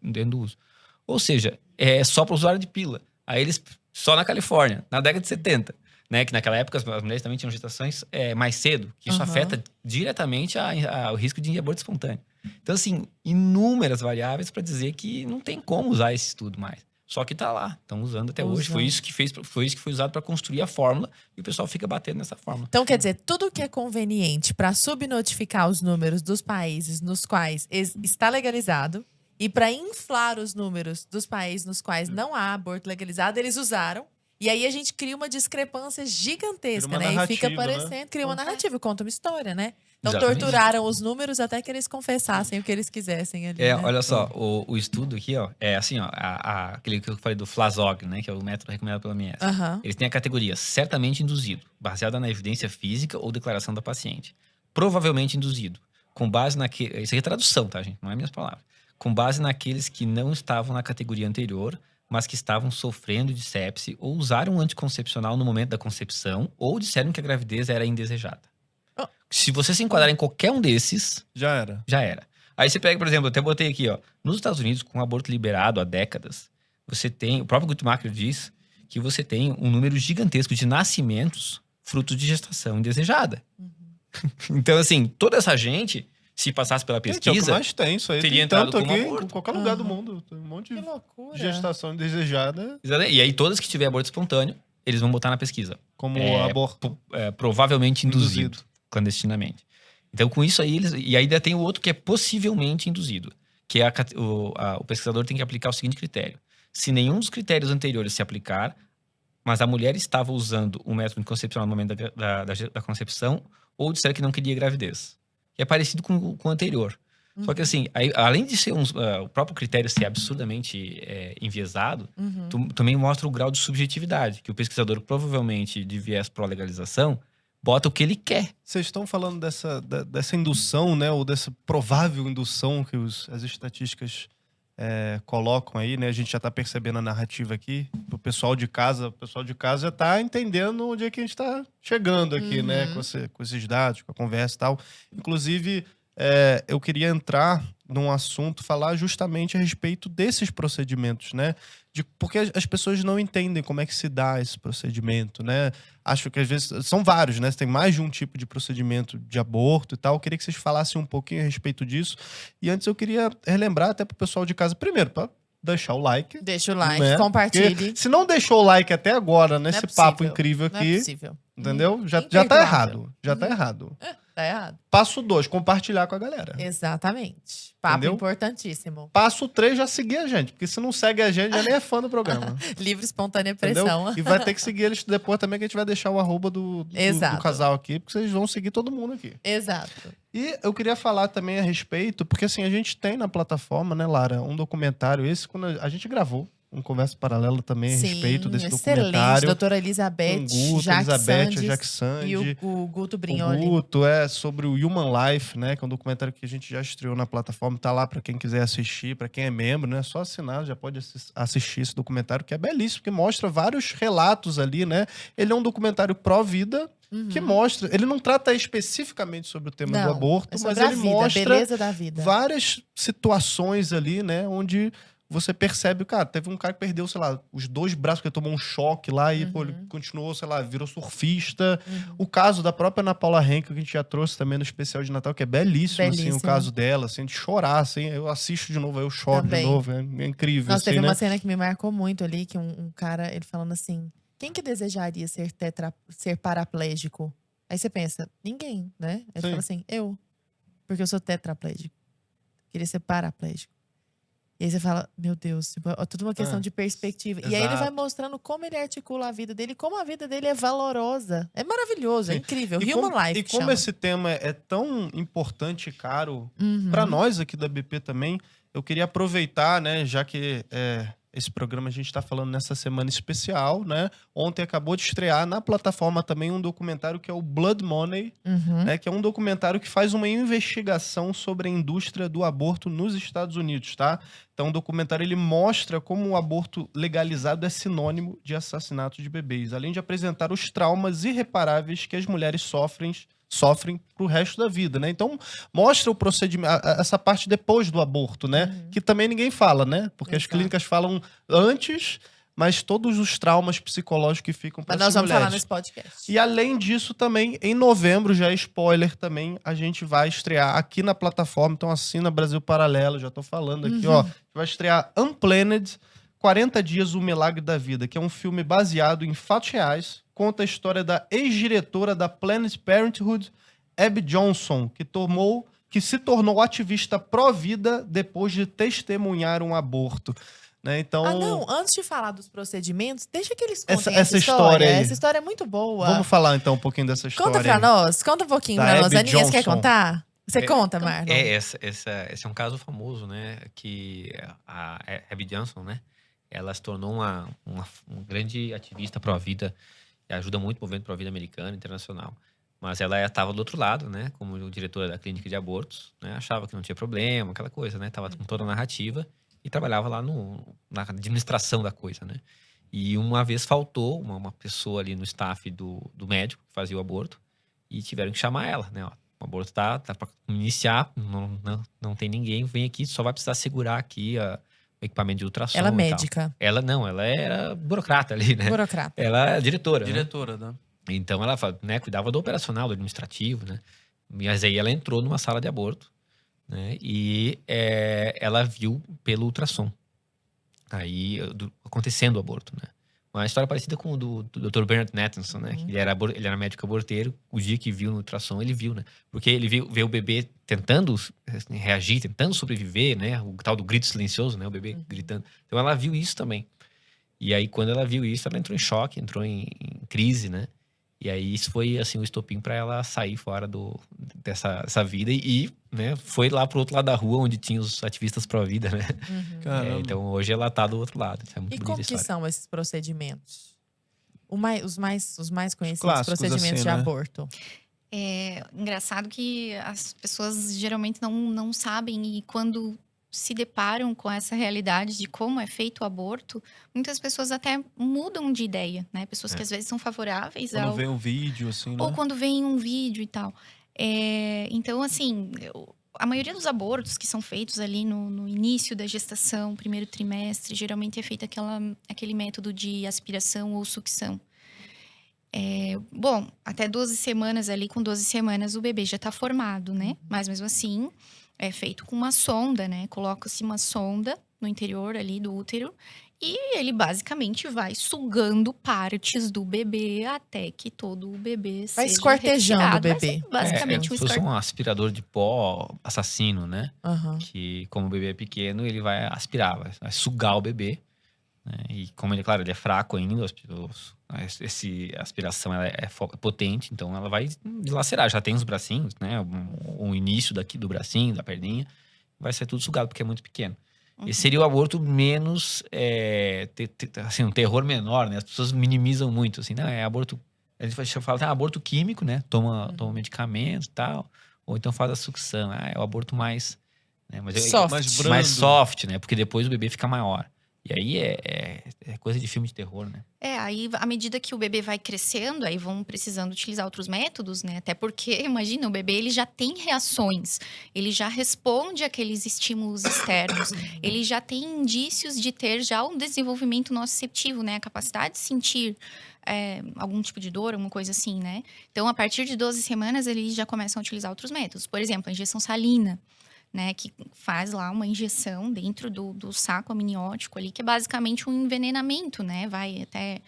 dentro do uso. Ou seja, é só para o usuário de pílula. Aí eles, só na Califórnia, na década de 70, né, que naquela época as mulheres também tinham gestações mais cedo, que isso afeta diretamente ao risco de aborto espontâneo. Então, assim, inúmeras variáveis para dizer que não tem como usar esse estudo mais. Só que tá lá, estão usando até hoje. Foi isso que foi usado para construir a fórmula e o pessoal fica batendo nessa fórmula. Então, quer dizer, tudo que é conveniente para subnotificar os números dos países nos quais está legalizado e para inflar os números dos países nos quais não há aborto legalizado, eles usaram. E aí a gente cria uma discrepância gigantesca, né? E fica parecendo, cria uma narrativa, conta uma história, né? Então torturaram os números até que eles confessassem o que eles quisessem ali. Né? Olha só, o estudo aqui, ó, é assim, ó, aquele que eu falei do Flazoq, né? Que é o método recomendado pela OMS. Eles têm a categoria certamente induzido, baseada na evidência física ou declaração da paciente. Provavelmente induzido, com base naquele... Isso aqui é tradução, tá, gente? Não é minhas palavras. Com base naqueles que não estavam na categoria anterior, mas que estavam sofrendo de sepse ou usaram um anticoncepcional no momento da concepção ou disseram que a gravidez era indesejada. Se você se enquadrar em qualquer um desses... Já era. Já era. Aí você pega, por exemplo, eu até botei aqui, ó. Nos Estados Unidos, com o aborto liberado há décadas, você tem... O próprio Guttmacher diz que você tem um número gigantesco de nascimentos frutos de gestação indesejada. Então, assim, toda essa gente... Se passasse pela pesquisa... Gente, é o que mais tem, isso aí. Teria tem entrado tanto como aqui, aborto. em qualquer lugar do mundo. Tem um monte de gestação indesejada. E aí, todas que tiver aborto espontâneo, eles vão botar na pesquisa. Como aborto. Provavelmente induzido, clandestinamente. Então, com isso aí, e ainda tem o outro que é possivelmente induzido. Que é o pesquisador tem que aplicar o seguinte critério. Se nenhum dos critérios anteriores se aplicar, mas a mulher estava usando o método anticoncepcional no momento da concepção, ou disseram que não queria gravidez. Que é parecido com o anterior. Só que assim, além de ser o próprio critério ser absurdamente enviesado, também mostra o grau de subjetividade, que o pesquisador provavelmente de viés pró-legalização bota o que ele quer. Vocês estão falando dessa indução, né? Ou dessa provável indução que as estatísticas colocam aí, né? A gente já está percebendo a narrativa aqui. O pessoal de casa já está entendendo onde é que a gente está chegando aqui, né? Com esses dados, com a conversa e tal. Inclusive, eu queria entrar num assunto, falar justamente a respeito desses procedimentos, né? Porque as pessoas não entendem como é que se dá esse procedimento, né? Acho que às vezes são vários, né? Tem mais de um tipo de procedimento de aborto e tal. Eu queria que vocês falassem um pouquinho a respeito disso. E antes eu queria relembrar até pro pessoal de casa, primeiro, para deixar o like. Deixa o like, né? compartilhe. Porque se não deixou o like até agora, nesse papo incrível aqui, não é possível. Entendeu? Já tá errado. Já tá errado. Tá errado. Passo 2, compartilhar com a galera. Exatamente. Papo Entendeu? Importantíssimo. Passo 3, já seguir a gente. Porque se não segue a gente, já nem é fã do programa. Livre, espontânea pressão. Entendeu? E vai ter que seguir eles depois também, que a gente vai deixar o arroba do casal aqui, porque vocês vão seguir todo mundo aqui. Exato. E eu queria falar também a respeito, porque assim, a gente tem na plataforma, né, Lara, um documentário, esse quando a gente gravou, um Conversa Paralela também a respeito desse documentário. Doutora Elizabeth, Jack Sandi e o Guto Brignoli. O Guto sobre o Human Life, né, que é um documentário que a gente já estreou na plataforma, tá lá para quem quiser assistir, para quem é membro, né, só assinar, já pode assistir esse documentário, que é belíssimo, que mostra vários relatos ali, né. Ele é um documentário pró-vida, que mostra, ele não trata especificamente sobre o tema do aborto, mas ele mostra beleza da vida. Várias situações ali, né, onde você percebe, cara, teve um cara que perdeu, sei lá, os 2 braços, porque ele tomou um choque lá e, pô, ele continuou, sei lá, virou surfista. O caso da própria Ana Paula Henkel, que a gente já trouxe também no especial de Natal, que é belíssimo. Assim, o caso dela, assim, de chorar, assim, eu assisto de novo, aí eu choro também. De novo, é incrível. Nossa, assim, teve uma cena que me marcou muito ali, que um cara, ele falando assim, quem que desejaria ser paraplégico? Aí você pensa, ninguém, né? Ele fala assim, eu, porque eu sou tetraplégico. Queria ser paraplégico. E aí você fala, meu Deus, tipo, é tudo uma questão de perspectiva. Exato. E aí ele vai mostrando como ele articula a vida dele, como a vida dele é valorosa. É maravilhoso, é incrível. Human Life. E como esse tema é tão importante e caro para nós aqui da BP também, eu queria aproveitar, né, já que esse programa a gente está falando nessa semana especial, né? Ontem acabou de estrear na plataforma também um documentário que é o Blood Money, né? Que é um documentário que faz uma investigação sobre a indústria do aborto nos Estados Unidos, tá? Então o documentário ele mostra como o aborto legalizado é sinônimo de assassinato de bebês, além de apresentar os traumas irreparáveis que as mulheres sofrem pro resto da vida, né? Então, mostra o procedimento, essa parte depois do aborto, né? Que também ninguém fala, né? Porque as clínicas falam antes, mas todos os traumas psicológicos que ficam para essas mulheres. Nós vamos falar nesse podcast. E além disso também, em novembro, já é spoiler também, a gente vai estrear aqui na plataforma, então assina Brasil Paralelo, já tô falando aqui, ó. Vai estrear Unplanned, 40 Dias, O Milagre da Vida, que é um filme baseado em fatos reais, conta a história da ex-diretora da Planned Parenthood, Abby Johnson, que se tornou ativista pró-vida depois de testemunhar um aborto. Né? Então, antes de falar dos procedimentos, deixa que eles contem essa história aí. Essa história é muito boa. Vamos falar então um pouquinho dessa história. Conta pra nós, conta um pouquinho pra nós. Aninha, você quer contar? Você conta, Marlon? Esse é um caso famoso, né? Que a Abby Johnson, né? Ela se tornou uma grande ativista pró-vida e ajuda muito o movimento pró-vida americano e internacional. Mas ela estava do outro lado, né? Como diretora da clínica de abortos, né? Achava que não tinha problema, aquela coisa, né? Tava com toda a narrativa e trabalhava lá na administração da coisa, né? E uma vez faltou uma pessoa ali no staff do médico que fazia o aborto e tiveram que chamar ela, né? Ó, o aborto tá para iniciar, não tem ninguém, vem aqui, só vai precisar segurar aqui o equipamento de ultrassom. Ela é médica. Ela era burocrata ali, né? Burocrata. Ela é diretora. Diretora, né? Então ela, né, cuidava do operacional, do administrativo, né? Mas aí ela entrou numa sala de aborto, né? E ela viu pelo ultrassom. Aí acontecendo o aborto, né? Uma história parecida com o do Dr. Bernard Nathanson, né? Que ele era médico aborteiro. O dia que viu no ultrassom, ele viu, né? Porque ele viu o bebê tentando reagir, tentando sobreviver, né? O tal do grito silencioso, né? O bebê gritando. Então ela viu isso também. E aí, quando ela viu isso, ela entrou em choque, entrou em crise, né? E aí isso foi assim o estopim para ela sair fora dessa vida e né, foi lá pro outro lado da rua onde tinha os ativistas pró-vida, né? Então hoje ela tá do outro lado. É muito e como que são esses procedimentos? Os mais conhecidos clássicos, procedimentos assim, de né? aborto. É engraçado que as pessoas geralmente não sabem, e quando se deparam com essa realidade de como é feito o aborto, muitas pessoas até mudam de ideia, né? Pessoas que às vezes são favoráveis Quando vem um vídeo, assim, né? ou quando vem um vídeo e tal. Então, assim, a maioria dos abortos que são feitos ali no início da gestação, primeiro trimestre, geralmente é feito aquele método de aspiração ou sucção. Bom, até 12 semanas ali, com 12 semanas o bebê já está formado, né? Mas mesmo assim, é feito com uma sonda, né? Coloca-se uma sonda no interior ali do útero e ele basicamente vai sugando partes do bebê até que todo o bebê Vai seja esquartejando retirado. o bebê. Basicamente se fosse um aspirador de pó assassino, né? Que como o bebê é pequeno, ele vai aspirar, vai sugar o bebê. Né? E como ele, claro, ele é fraco ainda, a aspiração ela é potente, então ela vai dilacerar. Já tem os bracinhos, né? O início daqui do bracinho, da perninha, vai ser tudo sugado porque é muito pequeno. Esse seria o aborto menos, assim, um terror menor, né? As pessoas minimizam muito, assim, não, é aborto, a gente fala, aborto químico, né? Toma medicamento e tal, ou então faz a sucção, é o aborto mais, né? Mais soft, né? Porque depois o bebê fica maior. E aí é coisa de filme de terror, né? Aí à medida que o bebê vai crescendo, aí vão precisando utilizar outros métodos, né? Até porque, imagina, o bebê ele já tem reações, ele já responde àqueles estímulos externos, ele já tem indícios de ter já um desenvolvimento nociceptivo, né? A capacidade de sentir algum tipo de dor, alguma coisa assim, né? Então, a partir de 12 semanas, eles já começam a utilizar outros métodos. Por exemplo, a injeção salina. Né, que faz lá uma injeção dentro do saco amniótico ali, que é basicamente um envenenamento, né? Vai até...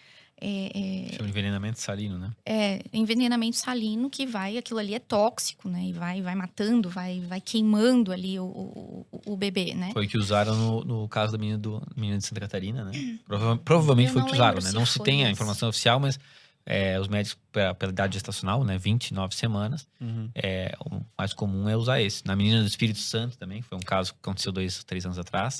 Chama de envenenamento salino, né? Envenenamento salino, que aquilo ali é tóxico, né? E vai matando, vai queimando ali o bebê, né? Foi o que usaram no caso da menina de Santa Catarina, né? Provavelmente foi o que usaram, né? Não se tem a informação oficial, mas os médicos, pela idade gestacional, né? 29 semanas, o mais comum é usar esse. Na menina do Espírito Santo também, foi um caso que aconteceu 3 anos atrás.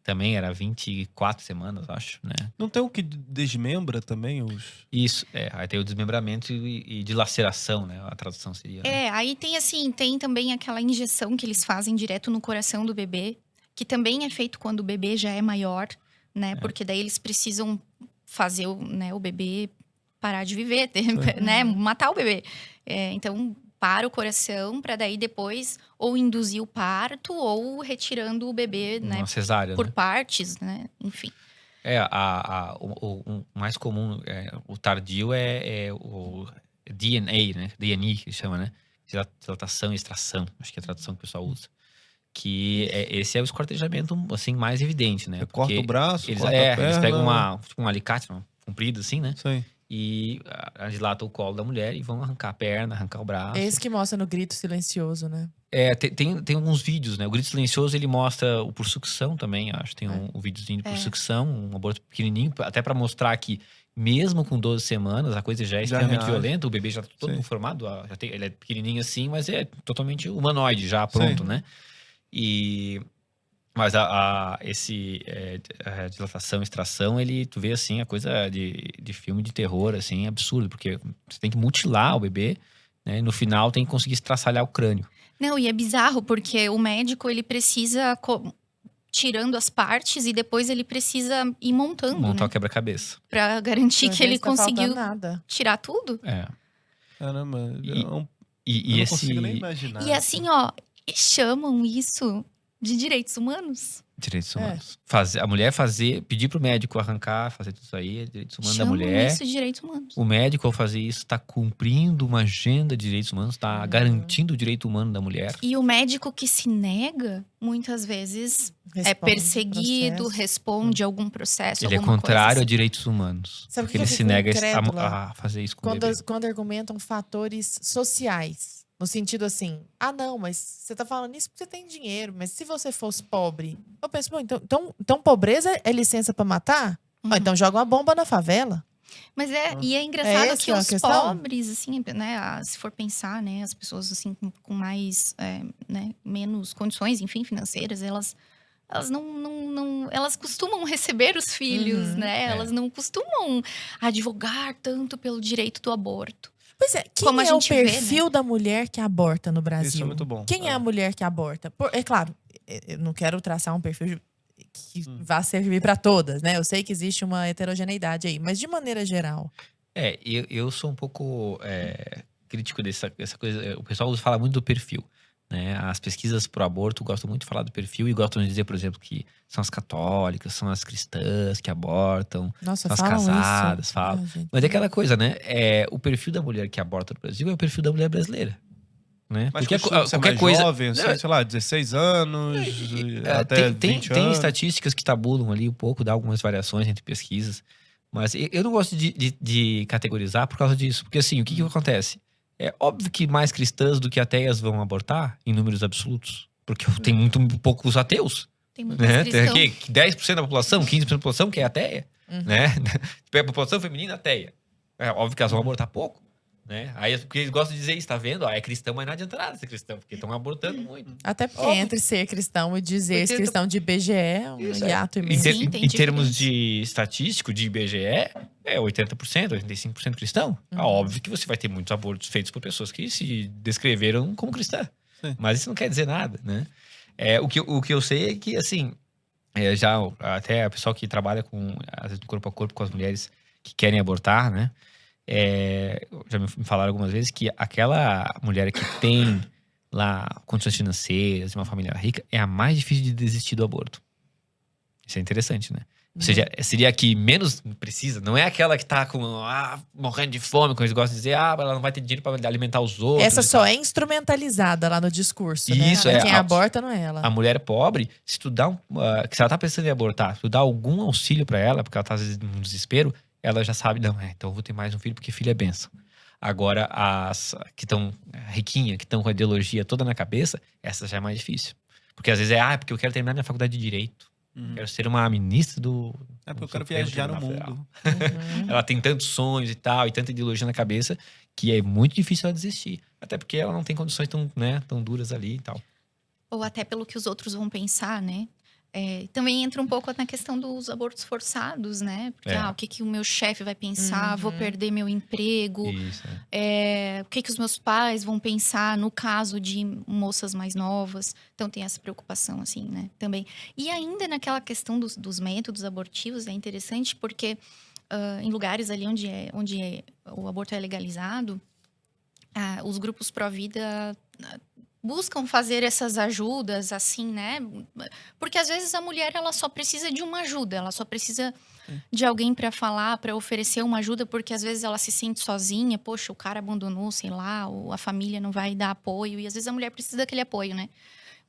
Também era 24 semanas, acho, né? Não tem o que desmembra também os... Isso, aí tem o desmembramento e dilaceração, né? A tradução seria. Né? Aí tem também aquela injeção que eles fazem direto no coração do bebê, que também é feito quando o bebê já é maior, né? Porque daí eles precisam fazer o bebê parar de viver, né? Matar o bebê. Então, para o coração, para daí depois ou induzir o parto ou retirando o bebê, uma né? cesárea, por né? partes, né? Enfim. O mais comum, o tardio é o DNA, né? DNA que chama, né? Dilatação e extração, acho que é a tradução que o pessoal usa. Que esse é o esquartejamento, assim, mais evidente, né? Corta o braço, corta a perna. Eles pegam um alicate comprido, assim, né? Sim. E dilata o colo da mulher e vão arrancar a perna, arrancar o braço. Esse que mostra no Grito Silencioso, né? Tem alguns vídeos, né? O Grito Silencioso, ele mostra o por sucção também, acho. Tem um videozinho de por sucção, um aborto pequenininho, até pra mostrar que mesmo com 12 semanas, a coisa já é extremamente violenta. O bebê já tá todo formado, ele é pequenininho assim, mas é totalmente humanoide, já pronto, né? Mas a dilatação, extração, tu vê assim, a coisa de filme de terror, assim, absurdo. Porque você tem que mutilar o bebê, né? No final tem que conseguir estraçalhar o crânio. Não, e é bizarro, porque o médico, ele precisa tirando as partes e depois ele precisa ir montando, Montar o né? quebra-cabeça. Pra garantir que ele conseguiu tirar tudo. Caramba, eu não consigo nem imaginar. E assim, chamam isso de direitos humanos? Direitos humanos. A mulher pedir pro médico arrancar, fazer tudo isso aí, é direitos humanos da mulher. Chamam isso de direitos humanos. O médico, ao fazer isso, está cumprindo uma agenda de direitos humanos, está garantindo o direito humano da mulher. E o médico que se nega, muitas vezes, é perseguido, responde a algum processo, ele é contrário a direitos humanos. Sabe porque ele se nega a fazer isso com o bebê. Quando argumentam fatores sociais. No sentido assim, não, mas você tá falando isso porque você tem dinheiro, mas se você fosse pobre... Eu penso, então pobreza é licença pra matar? Então joga uma bomba na favela. Mas e é engraçado que os questão? pobres, assim, né, se for pensar, né, as pessoas, assim, com mais, né, menos condições, enfim, financeiras, elas não elas costumam receber os filhos, né? Elas não costumam advogar tanto pelo direito do aborto. Pois é, quem Como a é o gente vê, perfil né? da mulher que aborta no Brasil? Isso é muito bom. Quem é a mulher que aborta? É claro, eu não quero traçar um perfil que vá servir para todas, né? Eu sei que existe uma heterogeneidade aí, mas de maneira geral. Eu sou um pouco crítico dessa coisa. O pessoal fala muito do perfil, né? As pesquisas pro aborto gostam muito de falar do perfil e gostam de dizer, por exemplo, que são as católicas, são as cristãs que abortam, Nossa, são as falam casadas, isso. falam. Ai, gente. Mas é aquela coisa, né? O perfil da mulher que aborta no Brasil é o perfil da mulher brasileira. Né? Mas porque qualquer mais coisa jovem, sei lá, 16 anos, até 20 anos. Tem estatísticas que tabulam ali um pouco, dá algumas variações entre pesquisas. Mas eu não gosto de categorizar por causa disso. Porque assim, o que acontece? É óbvio que mais cristãs do que ateias vão abortar em números absolutos. Porque tem muito poucos ateus. Tem muitos Né? cristãos. Tem aqui 10% da população, 15% da população que é ateia. Né? A população feminina ateia. É óbvio que elas vão abortar pouco. Né? Aí porque eles gostam de dizer isso, tá vendo? É cristão, mas não adianta nada ser cristão, porque estão abortando muito. Até porque Óbvio. entre ser cristão e dizer 80... cristão de IBGE é um hiato imenso. Em termos de estatístico, de IBGE, é 80%, 85% cristão. É óbvio que você vai ter muitos abortos feitos por pessoas que se descreveram como cristã. Sim. Mas isso não quer dizer nada, né? O que eu sei é que, assim, já até o pessoal que trabalha com, às vezes, corpo a corpo com as mulheres que querem abortar, né? Já me falaram algumas vezes que aquela mulher que tem lá condições financeiras, uma família rica, é a mais difícil de desistir do aborto. Isso é interessante, né? Ou seja, seria a que menos precisa, não é aquela que tá morrendo de fome, como eles gostam de dizer, ela não vai ter dinheiro para alimentar os outros. Essa só é instrumentalizada lá no discurso, isso, né? Quem aborta não é ela. A mulher pobre, se tu dá se ela tá pensando em abortar, se tu dá algum auxílio para ela, porque ela tá às vezes num desespero, ela já sabe, não, então eu vou ter mais um filho porque filho é bênção. Agora, as que estão riquinhas, que estão com a ideologia toda na cabeça, essa já é mais difícil. Porque às vezes porque eu quero terminar minha faculdade de Direito. Quero ser uma ministra do... porque eu quero viajar no mundo. Ela tem tantos sonhos e tal, e tanta ideologia na cabeça, que é muito difícil ela desistir. Até porque ela não tem condições tão duras ali e tal. Ou até pelo que os outros vão pensar, né? Também entra um pouco na questão dos abortos forçados, né? Porque, o que o meu chefe vai pensar? Vou perder meu emprego. Isso, o que os meus pais vão pensar no caso de moças mais novas. Então, tem essa preocupação, assim, né? Também. E ainda naquela questão dos métodos abortivos, é interessante porque em lugares ali onde o aborto é legalizado, os grupos pró-vida buscam fazer essas ajudas, assim, né? Porque às vezes a mulher, ela só precisa de uma ajuda, ela só precisa de alguém para falar, para oferecer uma ajuda, porque às vezes ela se sente sozinha, poxa, o cara abandonou, sei lá, ou a família não vai dar apoio, e às vezes a mulher precisa daquele apoio, né?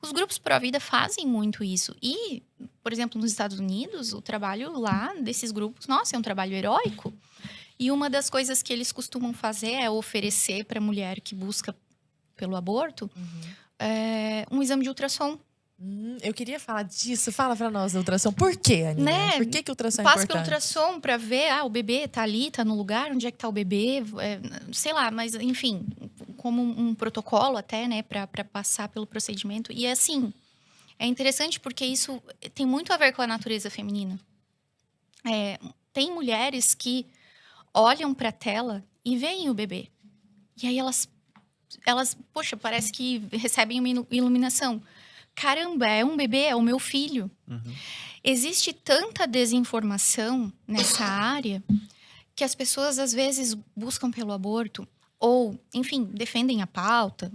Os grupos pró-vida fazem muito isso. E, por exemplo, nos Estados Unidos, o trabalho lá desses grupos, nossa, é um trabalho heróico. E uma das coisas que eles costumam fazer é oferecer para a mulher que busca pelo aborto, um exame de ultrassom. Eu queria falar disso. Fala pra nós da ultrassom. Por quê, Aninha? Né? Por que o ultrassom é Passa importante? pelo ultrassom pra ver, o bebê tá ali, tá no lugar, onde é que tá o bebê, sei lá, mas enfim, como um protocolo até, né, pra passar pelo procedimento. E assim, é interessante porque isso tem muito a ver com a natureza feminina. Tem mulheres que olham pra tela e veem o bebê. E aí elas, poxa, parece que recebem uma iluminação. Caramba, é um bebê, é o meu filho. Existe tanta desinformação nessa área que as pessoas, às vezes, buscam pelo aborto ou, enfim, defendem a pauta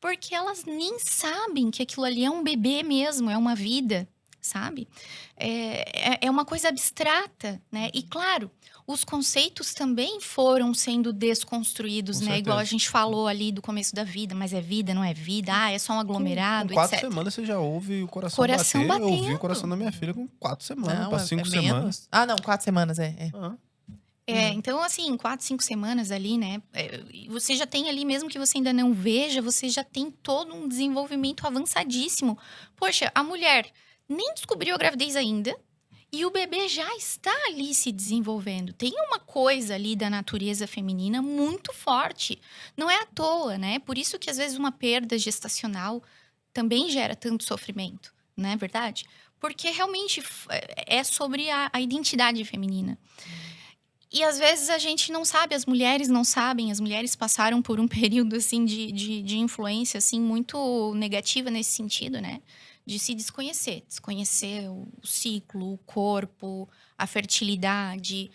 porque elas nem sabem que aquilo ali é um bebê mesmo, é uma vida, sabe? É uma coisa abstrata, né? E, claro, os conceitos também foram sendo desconstruídos, né? Igual a gente falou ali do começo da vida. Mas é vida, não é vida? É só um aglomerado, com 4 etc. semanas você já ouve o coração bater. Batendo. Eu ouvi o coração da minha filha com 4 semanas, para 5 semanas. Não, 4 semanas, Então, assim, 4, 5 semanas ali, né? Você já tem ali, mesmo que você ainda não veja, você já tem todo um desenvolvimento avançadíssimo. Poxa, a mulher nem descobriu a gravidez ainda. E o bebê já está ali se desenvolvendo. Tem uma coisa ali da natureza feminina muito forte. Não é à toa, né? Por isso que às vezes uma perda gestacional também gera tanto sofrimento, não é verdade? Porque realmente é sobre a identidade feminina. E às vezes a gente não sabe, as mulheres não sabem, as mulheres passaram por um período assim de influência assim muito negativa nesse sentido, né? De se desconhecer o ciclo, o corpo, a fertilidade,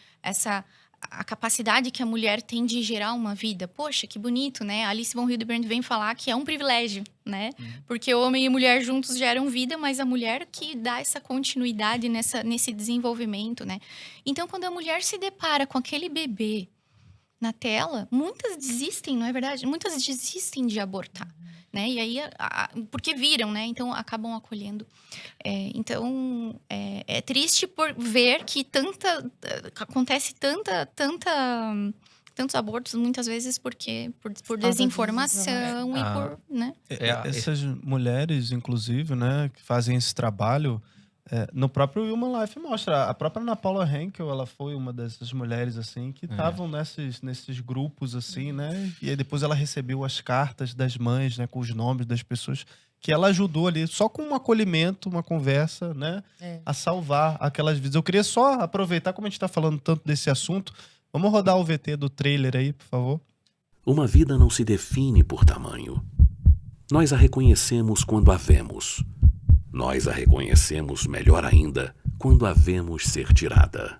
a capacidade que a mulher tem de gerar uma vida. Poxa, que bonito, né? Alice von Hildebrand vem falar que é um privilégio, né? Porque homem e mulher juntos geram vida, mas a mulher que dá essa continuidade nesse desenvolvimento, né? Então, quando a mulher se depara com aquele bebê na tela, muitas desistem, não é verdade? Muitas desistem de abortar, né? E aí, porque viram, né? Então, acabam acolhendo. Então, é triste por ver que acontece tantos abortos, muitas vezes, por desinformação e por, né? Essas mulheres, inclusive, né, que fazem esse trabalho, no próprio Human Life mostra. A própria Ana Paula Henkel, ela foi uma dessas mulheres, assim, que estavam nesses grupos, assim, né? E aí depois ela recebeu as cartas das mães, né, com os nomes das pessoas que ela ajudou ali, só com um acolhimento, uma conversa, né? A salvar aquelas vidas. Eu queria só aproveitar, como a gente tá falando tanto desse assunto, vamos rodar o VT do trailer aí, por favor. Uma vida não se define por tamanho. Nós a reconhecemos quando a vemos. Nós a reconhecemos melhor ainda quando a vemos ser tirada.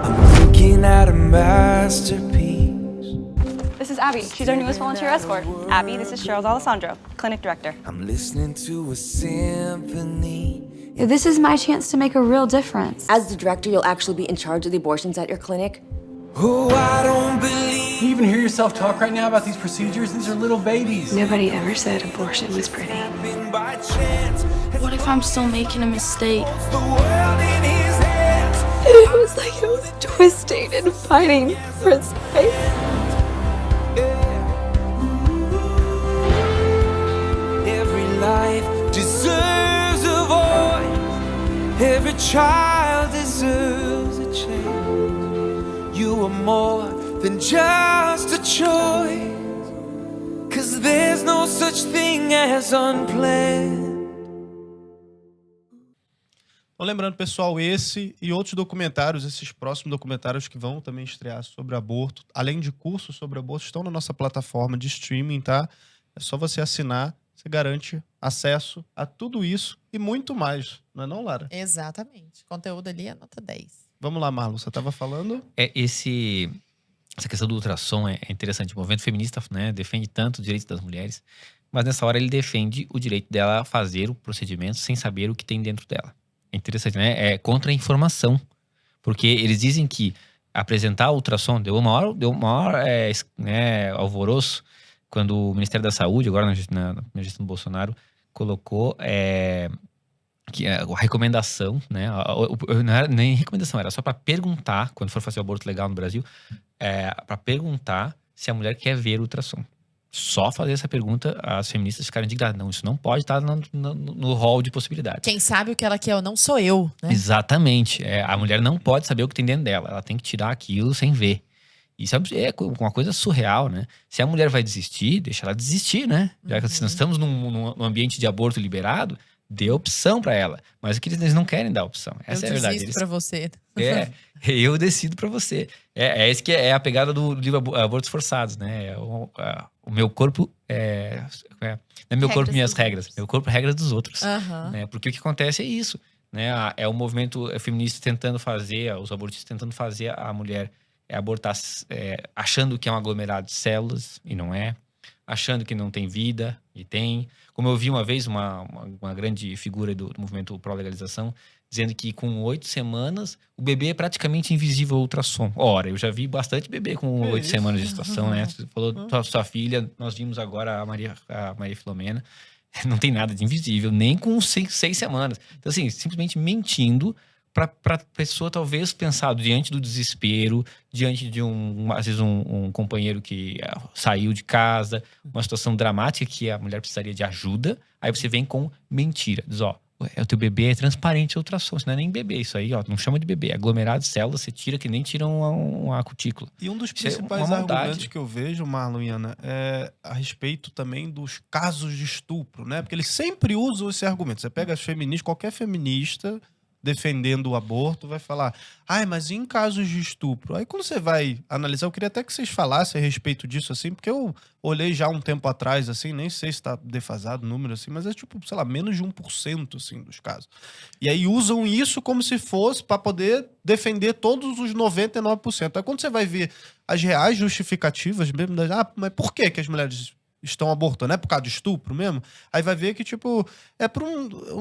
I'm looking at a masterpiece. This is Abby. She's our newest volunteer escort. Abby, this is Cheryl Alessandro, clinic director. I'm listening to a symphony. This is my chance to make a real difference. As the director, you'll actually be in charge of the abortions at your clinic. Oh, I don't believe. You even hear yourself talk right now about these procedures? These are little babies. Nobody ever said abortion was pretty. By chance, What if I'm still making a mistake? the world in his hands. It was like it was twisting and fighting for its life. Every life deserves a voice. Every child deserves a chance. You are more than just a choice. 'Cause there's no such thing as unplanned. Então, lembrando, pessoal, esse e outros documentários, esses próximos documentários que vão também estrear sobre aborto, além de cursos sobre aborto, estão na nossa plataforma de streaming, tá? É só você assinar, você garante acesso a tudo isso e muito mais, não é não, Lara? Exatamente. Conteúdo ali é nota 10. Vamos lá, Marlon, você estava falando? Essa questão do ultrassom é interessante. O movimento feminista, né, defende tanto os direitos das mulheres, mas nessa hora ele defende o direito dela fazer o procedimento sem saber o que tem dentro dela. É interessante, né? É contra a informação. Porque eles dizem que apresentar o ultrassom deu maior alvoroço quando o Ministério da Saúde, agora na gestão do Bolsonaro, colocou que a recomendação, né? Não era nem recomendação, era só para perguntar, quando for fazer o aborto legal no Brasil, para perguntar se a mulher quer ver o ultrassom. Só fazer essa pergunta, as feministas ficaram indignadas. Não, isso não pode estar no hall de possibilidades. Quem sabe o que ela quer ou não sou eu, né? Exatamente. A mulher não pode saber o que tem dentro dela. Ela tem que tirar aquilo sem ver. Isso é uma coisa surreal, né? Se a mulher vai desistir, deixa ela desistir, né? Já que nós estamos num ambiente de aborto liberado, dê opção pra ela. Mas o que eles não querem dar opção. Essa é a verdade. Eu desisto pra você. Eu decido pra você. Esse que é a pegada do livro Abortos Forçados, né? O meu corpo não é meu corpo, minhas regras. Meu corpo, regras dos outros. Né? Porque o que acontece é isso. Né? É o movimento feminista tentando fazer, os abortistas tentando fazer a mulher abortar achando que é um aglomerado de células, e não é. Achando que não tem vida, e tem. Como eu vi uma vez, uma grande figura do movimento pró-legalização, dizendo que com 8 semanas, o bebê é praticamente invisível ao ultrassom. Ora, eu já vi bastante bebê com 8 semanas de gestação, né? Você falou sua filha, nós vimos agora a Maria Filomena, não tem nada de invisível, nem com 6 semanas. Então, assim, simplesmente mentindo para pessoa talvez pensar diante do desespero, diante de às vezes um companheiro que saiu de casa, uma situação dramática que a mulher precisaria de ajuda, Aí você vem com mentira. Diz, ó, o teu bebê é transparente ultrassom. Isso não é nem bebê, isso aí, ó, não chama de bebê. Aglomerado de células, você tira que nem tira uma cutícula. E um dos Isso é principais uma argumentos maldade. que eu vejo, Marlon e Ana, é a respeito também dos casos de estupro, né? Porque eles sempre usam esse argumento. Você pega as feministas, qualquer feminista defendendo o aborto vai falar, mas em casos de estupro. Aí quando você vai analisar, eu queria até que vocês falassem a respeito disso, assim, porque eu olhei já um tempo atrás, assim, nem sei se tá defasado o número, assim, mas é tipo, sei lá, menos de 1%, assim, dos casos. E aí usam isso como se fosse para poder defender todos os 99%. Aí quando você vai ver as reais justificativas mesmo, mas por que as mulheres estão abortando? É por causa de estupro mesmo? Aí vai ver que, tipo,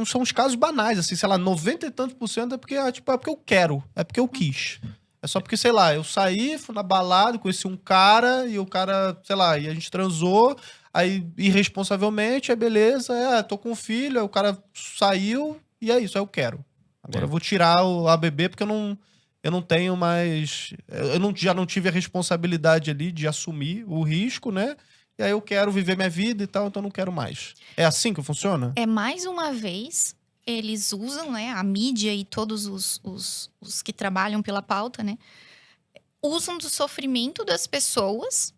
são uns casos banais, assim, sei lá, 90 e tantos % é porque, é porque eu quero, é porque eu quis. É só porque, sei lá, eu saí, fui na balada, conheci um cara, e o cara, sei lá, e a gente transou, aí irresponsavelmente, aí beleza, tô com um filho, aí o cara saiu, e é isso, aí eu quero. Agora eu vou tirar a bebê porque eu não tenho mais... já não tive a responsabilidade ali de assumir o risco, né? E aí eu quero viver minha vida e tal, então não quero mais. É assim que funciona? Mais uma vez, eles usam, né, a mídia e todos os que trabalham pela pauta, né, usam do sofrimento das pessoas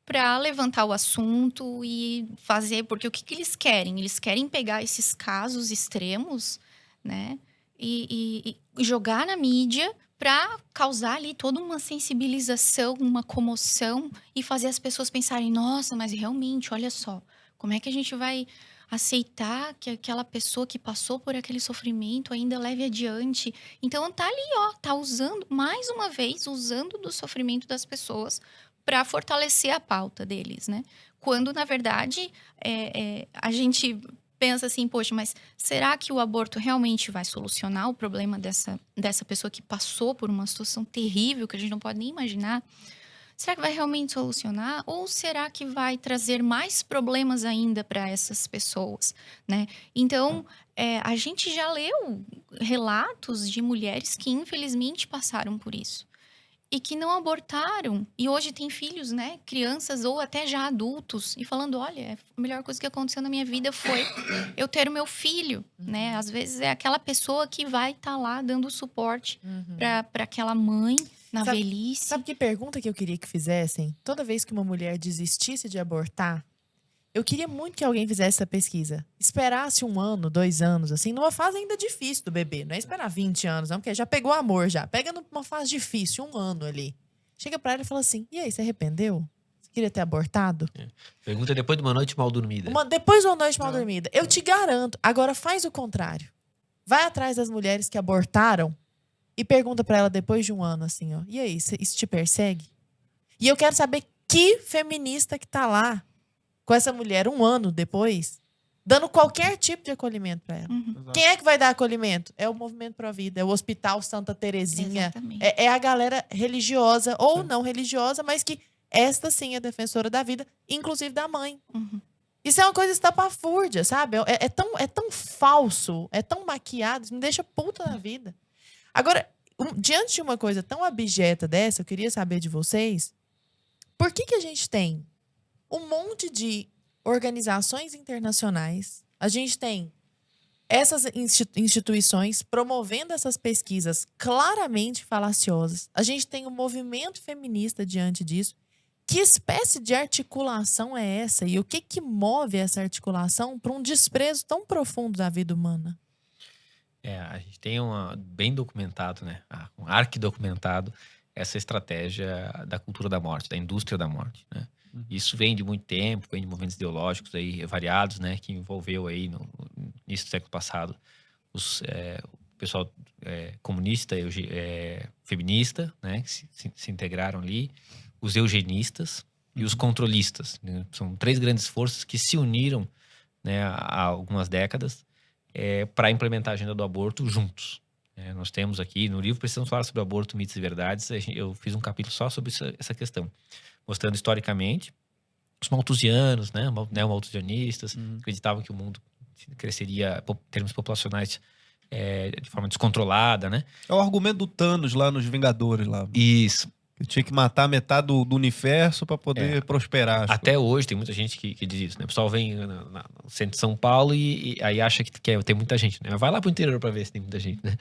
para levantar o assunto e fazer... Porque o que eles querem? Eles querem pegar esses casos extremos, né, e jogar na mídia para causar ali toda uma sensibilização, uma comoção e fazer as pessoas pensarem, nossa, mas realmente, olha só, como é que a gente vai aceitar que aquela pessoa que passou por aquele sofrimento ainda leve adiante? Então tá ali, ó, tá usando, mais uma vez, usando do sofrimento das pessoas para fortalecer a pauta deles, né? Quando, na verdade, a gente pensa assim, poxa, mas será que o aborto realmente vai solucionar o problema dessa pessoa que passou por uma situação terrível que a gente não pode nem imaginar? Será que vai realmente solucionar? Ou será que vai trazer mais problemas ainda para essas pessoas, né? Então, a gente já leu relatos de mulheres que infelizmente passaram por isso. E que não abortaram. E hoje tem filhos, né? Crianças ou até já adultos. E falando, olha, a melhor coisa que aconteceu na minha vida foi eu ter o meu filho, né? Às vezes é aquela pessoa que vai estar lá dando suporte para aquela mãe na velhice. Sabe que pergunta que eu queria que fizessem? Toda vez que uma mulher desistisse de abortar, eu queria muito que alguém fizesse essa pesquisa. Esperasse 1 ano, 2 anos, assim, numa fase ainda difícil do bebê. Não é esperar 20 anos, não, porque já pegou amor já. Pega numa fase difícil, 1 ano ali. Chega pra ela e fala assim, e aí, você arrependeu? Você queria ter abortado? Pergunta depois de uma noite mal dormida. Depois de uma noite mal dormida. Eu te garanto. Agora faz o contrário. Vai atrás das mulheres que abortaram e pergunta pra ela depois de 1 ano, assim, ó. E aí, isso te persegue? E eu quero saber que feminista que tá lá com essa mulher 1 ano depois, dando qualquer tipo de acolhimento para ela. Quem é que vai dar acolhimento? É o Movimento Pro Vida, é o Hospital Santa Terezinha. É a galera religiosa ou não religiosa, mas que esta sim é defensora da vida, inclusive da mãe. Isso é uma coisa estapafúrdia, sabe? É tão falso, é tão maquiado, isso me deixa puta na vida. Agora, diante de uma coisa tão abjeta dessa, eu queria saber de vocês, por que a gente tem um monte de organizações internacionais, a gente tem essas instituições promovendo essas pesquisas claramente falaciosas, a gente tem um movimento feminista diante disso. Que espécie de articulação é essa? E o que move essa articulação para um desprezo tão profundo da vida humana? A gente tem bem documentado, né? Um arquidocumentado, essa estratégia da cultura da morte, da indústria da morte, né? Isso vem de muito tempo, vem de movimentos ideológicos aí variados, né, que envolveu aí no início do século passado o pessoal comunista, feminista, né, que se integraram ali, os eugenistas e os controlistas, né? São 3 grandes forças que se uniram, né, há algumas décadas para implementar a agenda do aborto juntos. Nós temos aqui no livro Precisamos Falar sobre o Aborto, Mitos e Verdades. Eu fiz um capítulo só sobre essa questão, mostrando historicamente os malthusianos, né, malthusianistas, acreditavam que o mundo cresceria em termos populacionais de forma descontrolada, né? É o argumento do Thanos lá nos Vingadores lá. Isso. Tinha que matar metade do universo para poder prosperar. Até hoje tem muita gente que diz isso, né? O pessoal vem no centro de São Paulo e aí acha que tem muita gente, né? Vai lá pro interior para ver se tem muita gente, né?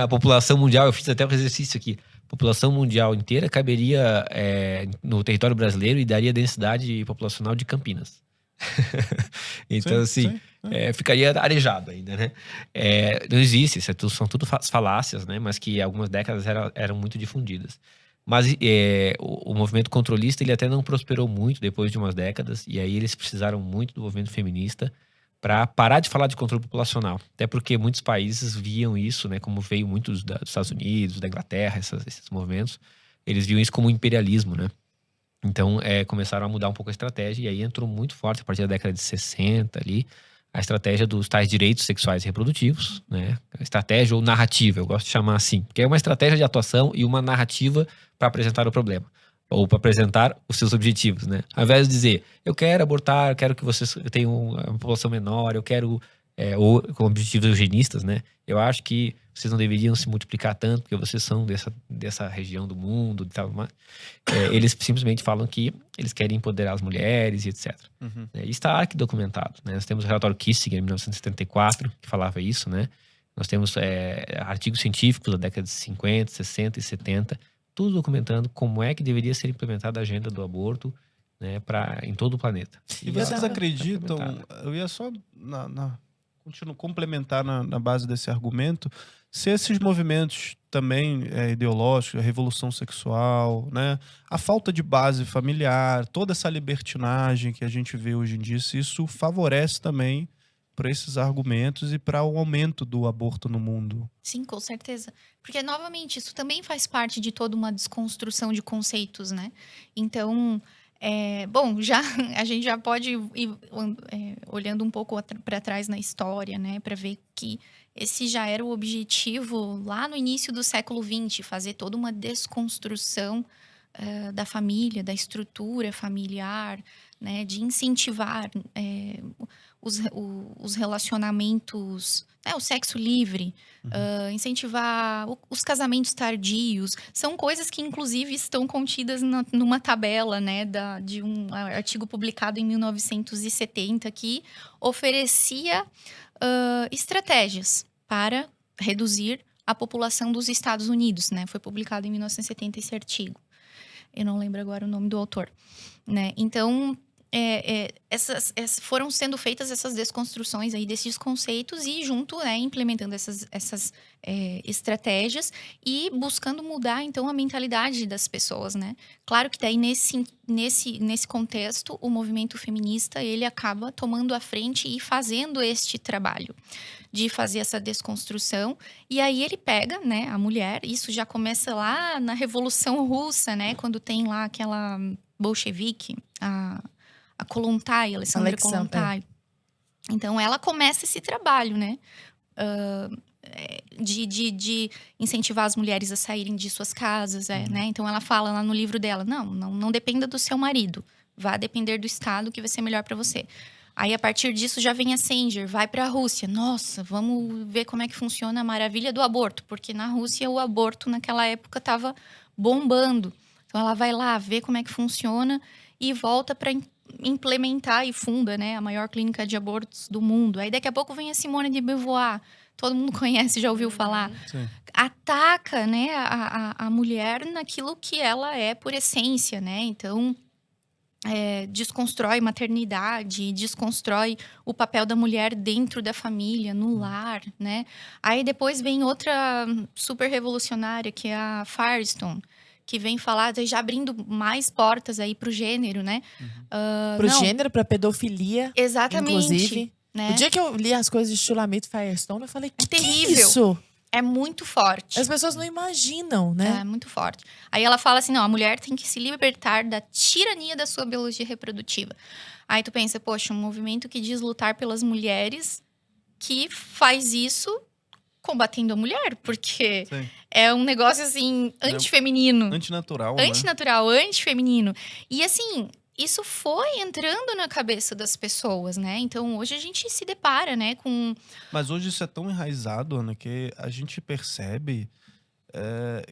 A população mundial, eu fiz até um exercício aqui, a população mundial inteira caberia no território brasileiro e daria densidade populacional de Campinas. Então, assim, ficaria arejado ainda, né? Não existe, são tudo falácias, né? Mas que algumas décadas eram muito difundidas. Mas o movimento controlista, ele até não prosperou muito depois de umas décadas, e aí eles precisaram muito do movimento feminista para parar de falar de controle populacional. Até porque muitos países viam isso, né, como veio muito dos Estados Unidos, da Inglaterra, esses movimentos, eles viam isso como imperialismo, né? Então, começaram a mudar um pouco a estratégia, e aí entrou muito forte, a partir da década de 60 ali, a estratégia dos tais direitos sexuais e reprodutivos, né? A estratégia ou narrativa, eu gosto de chamar assim, porque é uma estratégia de atuação e uma narrativa para apresentar o problema, ou para apresentar os seus objetivos, né? Ao invés de dizer, eu quero abortar, eu quero que vocês tenham uma população menor, eu quero, ou com objetivos eugenistas, né? Eu acho que vocês não deveriam se multiplicar tanto, porque vocês são dessa região do mundo e tal. Eles simplesmente falam que eles querem empoderar as mulheres e etc. E está arquidocumentado, né? Nós temos o relatório Kissinger, em 1974, que falava isso, né? Nós temos artigos científicos da década de 50, 60 e 70, tudo documentando como é que deveria ser implementada a agenda do aborto, né, em todo o planeta. E vocês acreditam, eu ia só complementar na base desse argumento, se esses movimentos também ideológicos, a revolução sexual, né, a falta de base familiar, toda essa libertinagem que a gente vê hoje em dia, se isso favorece também para esses argumentos e para o aumento do aborto no mundo. Sim, com certeza. Porque, novamente, isso também faz parte de toda uma desconstrução de conceitos, né? Então, a gente já pode ir olhando um pouco para trás na história, né? Para ver que esse já era o objetivo lá no início do século XX, fazer toda uma desconstrução da família, da estrutura familiar, né? De incentivar os relacionamentos, o sexo livre, incentivar os casamentos tardios. São coisas que, inclusive, estão contidas numa tabela, né, de um artigo publicado em 1970 que oferecia estratégias para reduzir a população dos Estados Unidos, né? Foi publicado em 1970 esse artigo. Eu não lembro agora o nome do autor, né? Então, foram sendo feitas essas desconstruções aí desses conceitos e junto, implementando essas estratégias e buscando mudar, então, a mentalidade das pessoas, né? Claro que daí, nesse contexto, o movimento feminista, ele acaba tomando a frente e fazendo este trabalho de fazer essa desconstrução. E aí ele pega, né, a mulher, isso já começa lá na Revolução Russa, né? Quando tem lá aquela bolchevique, a Kollontai, Alexandra Kollontai. Então, ela começa esse trabalho, né? De incentivar as mulheres a saírem de suas casas, né? Então, ela fala lá no livro dela, não dependa do seu marido. Vá depender do Estado, que vai ser melhor para você. Aí, a partir disso, já vem a Sanger, vai para a Rússia. Nossa, vamos ver como é que funciona a maravilha do aborto. Porque na Rússia, o aborto, naquela época, estava bombando. Então, ela vai lá, vê como é que funciona e volta para implementar e funda, né, a maior clínica de abortos do mundo. Aí daqui a pouco vem a Simone de Beauvoir, todo mundo conhece, já ouviu falar. Sim. Ataca, né, a mulher naquilo que ela é por essência, né? Então, desconstrói maternidade, desconstrói o papel da mulher dentro da família, no lar, né? Aí depois vem outra super revolucionária, que é a Firestone, que vem falar, já abrindo mais portas aí pro gênero, né? Pro gênero, pra pedofilia. Exatamente. Inclusive. Né? O dia que eu li as coisas de Shulamit Firestone, eu falei, que terrível. É isso? É muito forte. As pessoas não imaginam, né? É muito forte. Aí ela fala assim, não, a mulher tem que se libertar da tirania da sua biologia reprodutiva. Aí tu pensa, poxa, um movimento que diz lutar pelas mulheres, que faz isso combatendo a mulher, porque Sim. É um negócio, assim, antifeminino. Antinatural, Antinatural, antifeminino. E, assim, isso foi entrando na cabeça das pessoas, né? Então, hoje a gente se depara, né, com... Mas hoje isso é tão enraizado, Ana, que a gente percebe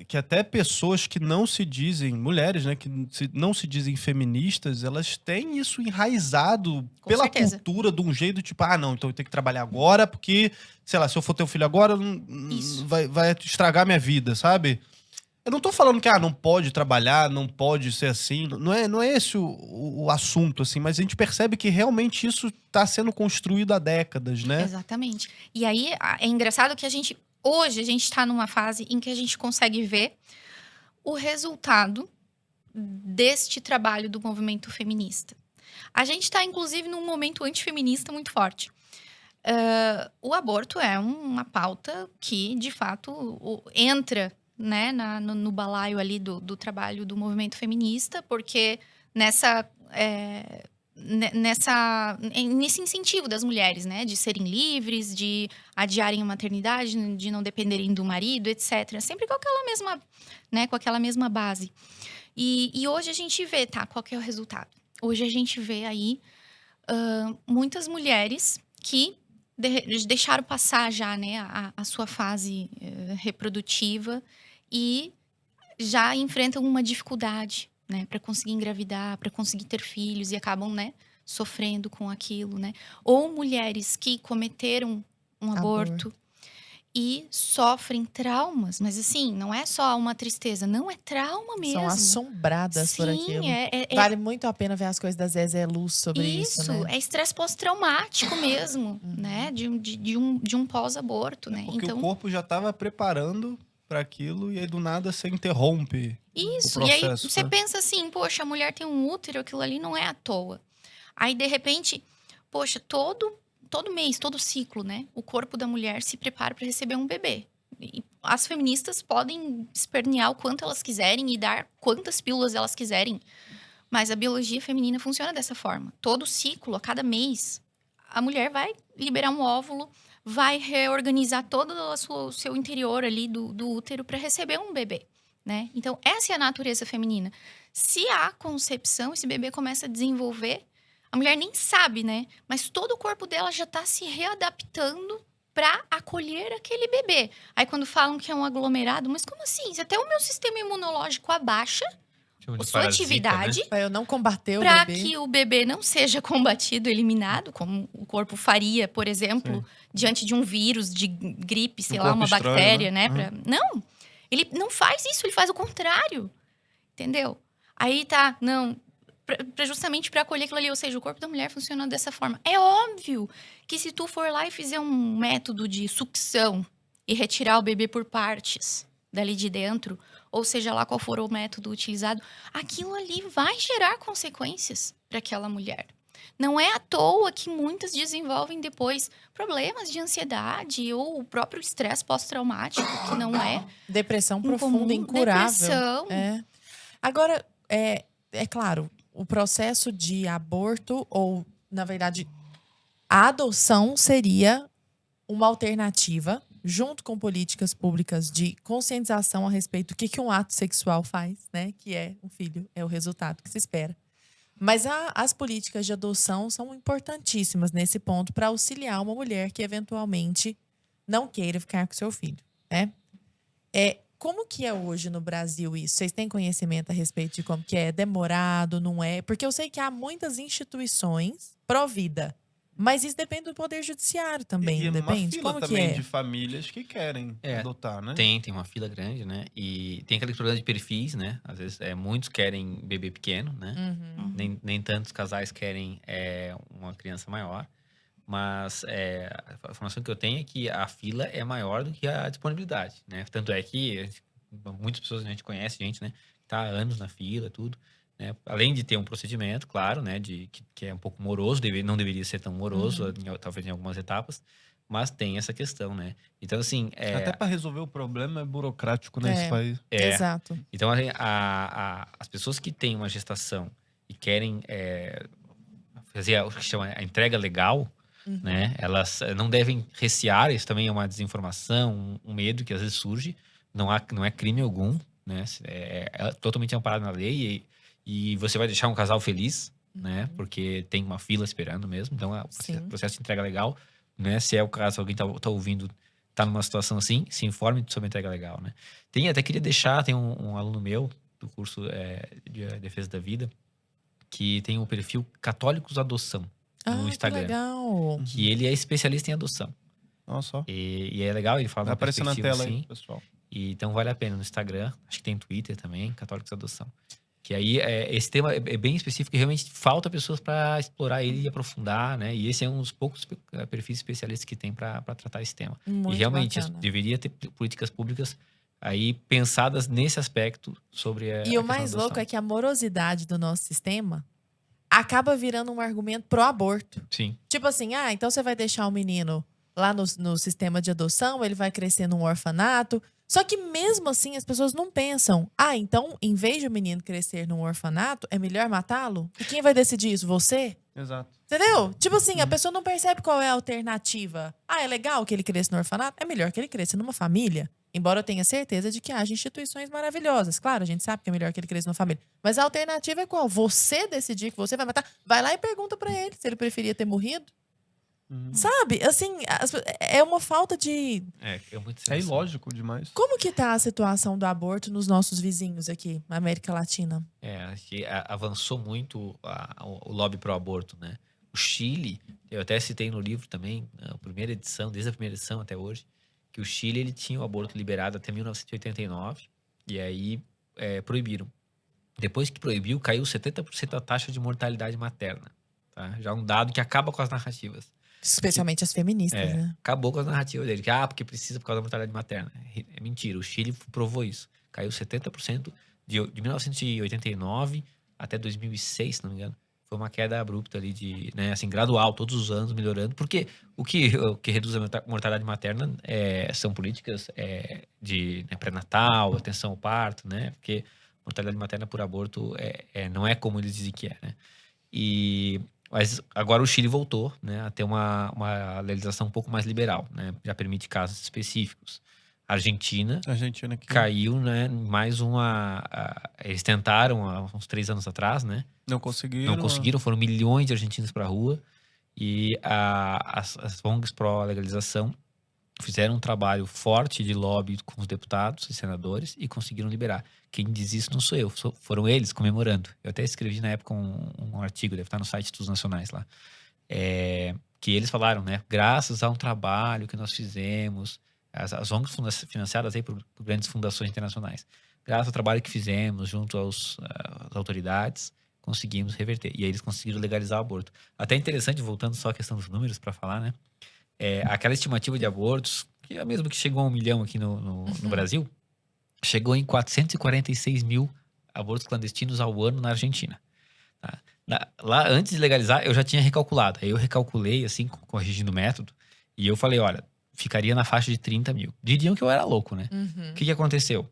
que até pessoas que não se dizem, mulheres, né, que não se dizem feministas, elas têm isso enraizado pela certeza. cultura de um jeito tipo, não, então eu tenho que trabalhar agora porque, sei lá, se eu for ter um filho agora, vai estragar minha vida, sabe? Eu não tô falando que não pode trabalhar, não pode ser assim, não é esse o assunto, assim, mas a gente percebe que realmente isso tá sendo construído há décadas, né? Exatamente. E aí, é engraçado que hoje a gente tá numa fase em que a gente consegue ver o resultado deste trabalho do movimento feminista. A gente tá, inclusive, num momento antifeminista muito forte. O aborto é uma pauta que, de fato, entra, né, no balaio ali do trabalho do movimento feminista, porque nesse incentivo das mulheres, né, de serem livres, de adiarem a maternidade, de não dependerem do marido, etc. Sempre com aquela mesma base. E hoje a gente vê, qual que é o resultado? Hoje a gente vê aí muitas mulheres que deixaram passar já, né, a sua fase reprodutiva e já enfrentam uma dificuldade, né, para conseguir engravidar, para conseguir ter filhos e acabam, né, sofrendo com aquilo, né? Ou mulheres que cometeram um aborto e sofrem traumas, mas assim, não é só uma tristeza, não é trauma mesmo. São assombradas por aquilo. Vale muito a pena ver as coisas da Zézé Luz sobre isso, né? É estresse pós-traumático mesmo, né? De um pós-aborto, né? Porque o corpo já estava preparando para aquilo e aí do nada você interrompe isso, o processo. E aí você pensa assim, poxa, a mulher tem um útero, aquilo ali não é à toa. Aí, de repente, poxa, todo mês, todo ciclo, né? O corpo da mulher se prepara para receber um bebê. E as feministas podem espernear o quanto elas quiserem e dar quantas pílulas elas quiserem. Mas a biologia feminina funciona dessa forma. Todo ciclo, a cada mês, a mulher vai liberar um óvulo, vai reorganizar todo o seu interior ali do útero para receber um bebê, né? Então, essa é a natureza feminina. Se há concepção, esse bebê começa a desenvolver, a mulher nem sabe, né? Mas todo o corpo dela já está se readaptando para acolher aquele bebê. Aí, quando falam que é um aglomerado, mas como assim? Se até o meu sistema imunológico abaixa sua atividade, né? Para eu não combater o bebê. Para que o bebê não seja combatido, eliminado, como o corpo faria, por exemplo, diante de um vírus, de gripe, sei lá, uma bactéria, né? Não, ele não faz isso, ele faz o contrário, entendeu? Aí justamente para acolher aquilo ali, ou seja, o corpo da mulher funciona dessa forma. É óbvio que se tu for lá e fizer um método de sucção e retirar o bebê por partes dali de dentro, ou seja lá qual for o método utilizado, aquilo ali vai gerar consequências para aquela mulher. Não é à toa que muitas desenvolvem depois problemas de ansiedade ou o próprio estresse pós-traumático, que não é depressão profunda, incurável. Depressão. Agora, é claro, o processo de aborto, ou, na verdade, a adoção seria uma alternativa, junto com políticas públicas de conscientização a respeito do que um ato sexual faz, né? Que é um filho, é o resultado que se espera. Mas as políticas de adoção são importantíssimas nesse ponto para auxiliar uma mulher que, eventualmente, não queira ficar com seu filho, né? Como que é hoje no Brasil isso? Vocês têm conhecimento a respeito de como que é? Demorado, não é? Porque eu sei que há muitas instituições pró-vida, mas isso depende do Poder Judiciário também, e depende? Uma fila como também que é? de famílias que querem adotar, né? Tem uma fila grande, né? E tem aquele problema de perfis, né? Às vezes muitos querem bebê pequeno, né? Nem tantos casais querem uma criança maior. Mas a informação que eu tenho é que a fila é maior do que a disponibilidade, né? Tanto é que muitas pessoas a gente conhece, né? Que tá há anos na fila, tudo. Né? Além de ter um procedimento, claro, né? Que é um pouco moroso, não deveria ser tão moroso, talvez em algumas etapas. Mas tem essa questão, né? Então, assim... Até para resolver o problema é burocrático nesse país. Exato. Então, as pessoas que têm uma gestação e querem fazer o que chama a entrega legal, né? Elas não devem recear, isso também é uma desinformação, um medo que às vezes surge. Não é crime algum, né? É totalmente amparado na lei e você vai deixar um casal feliz, né? Porque tem uma fila esperando mesmo. Então, o processo de entrega legal, né? Se é o caso, alguém tá ouvindo, tá numa situação assim, se informe sobre a entrega legal, né? Até queria deixar, tem um aluno meu do curso de Defesa da Vida que tem o perfil Católicos Adoção no Instagram. Que legal. Que ele é especialista em adoção. Nossa. E é legal, ele fala Vai aparecer na tela assim, aí, pessoal. E então vale a pena no Instagram, acho que tem Twitter também, Católicos Adoção. Que aí esse tema é bem específico e realmente falta pessoas para explorar ele e aprofundar, né? E esse é um dos poucos perfis especialistas que tem para tratar esse tema. Muito e realmente bacana. deveria ter políticas públicas aí pensadas nesse aspecto sobre a E o mais louco é que a morosidade do nosso sistema acaba virando um argumento pro aborto. Sim. Tipo assim, então você vai deixar o menino lá no sistema de adoção, ele vai crescer num orfanato. Só que mesmo assim, as pessoas não pensam, então, em vez de o menino crescer num orfanato, é melhor matá-lo? E quem vai decidir isso? Você? Exato. Entendeu? Tipo assim, a pessoa não percebe qual é a alternativa. É legal que ele cresça no orfanato? É melhor que ele cresça numa família. Embora eu tenha certeza de que haja instituições maravilhosas. Claro, a gente sabe que é melhor que ele cresça numa família. Mas a alternativa é qual? Você decidir que você vai matar? Vai lá e pergunta pra ele se ele preferia ter morrido. Sabe? Assim, é uma falta de... É ilógico demais. Como que tá a situação do aborto nos nossos vizinhos aqui, na América Latina? Acho que avançou muito o lobby pro aborto, né? O Chile, eu até citei no livro também, a primeira edição, desde a primeira edição até hoje, que o Chile ele tinha o aborto liberado até 1989, e aí proibiram. Depois que proibiu, caiu 70% a taxa de mortalidade materna. Tá? Já um dado que acaba com as narrativas. Especialmente as feministas, né? Acabou com as narrativas dele. Que, porque precisa por causa da mortalidade materna. É mentira. O Chile provou isso. Caiu 70% de 1989 até 2006, se não me engano. Foi uma queda abrupta ali, assim, gradual, todos os anos melhorando. Porque o que reduz a mortalidade materna são políticas de pré-natal, atenção ao parto, né? Porque mortalidade materna por aborto não é como eles dizem que é, né? Mas agora o Chile voltou, né, a ter uma legislação um pouco mais liberal, né? Já permite casos específicos. A Argentina que caiu, né? Mais uma... eles tentaram há uns 3 anos atrás, né? Não conseguiram. Foram milhões de argentinos para a rua. E as ONGs pró-legalização fizeram um trabalho forte de lobby com os deputados e senadores e conseguiram liberar. Quem diz isso não sou eu, foram eles comemorando. Eu até escrevi na época um artigo, deve estar no site dos nacionais lá, que eles falaram, né, graças a um trabalho que nós fizemos, as ONGs financiadas aí por grandes fundações internacionais, graças ao trabalho que fizemos junto às autoridades, conseguimos reverter. E aí eles conseguiram legalizar o aborto. Até interessante, voltando só à questão dos números para falar, né, aquela estimativa de abortos, que é mesmo que chegou a 1 milhão aqui no Brasil, chegou em 446 mil abortos clandestinos ao ano na Argentina. Tá? Lá, antes de legalizar, eu já tinha recalculado. Aí eu recalculei, assim, corrigindo o método, e eu falei, olha, ficaria na faixa de 30 mil. Diriam que eu era louco, né? O que aconteceu?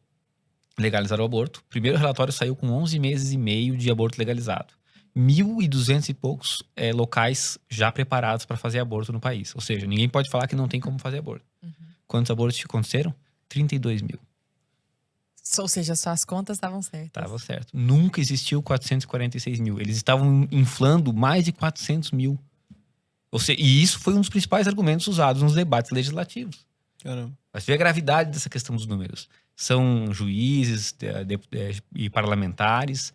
Legalizaram o aborto. O primeiro relatório saiu com 11 meses e meio de aborto legalizado. 1.200 e poucos locais já preparados para fazer aborto no país. Ou seja, ninguém pode falar que não tem como fazer aborto. Quantos abortos aconteceram? 32 mil. Ou seja, suas contas estavam certas. Estava certo. Nunca existiu 446 mil. Eles estavam inflando mais de 400 mil. Ou seja, e isso foi um dos principais argumentos usados nos debates legislativos. Caramba. Mas vê a gravidade dessa questão dos números. São juízes e parlamentares,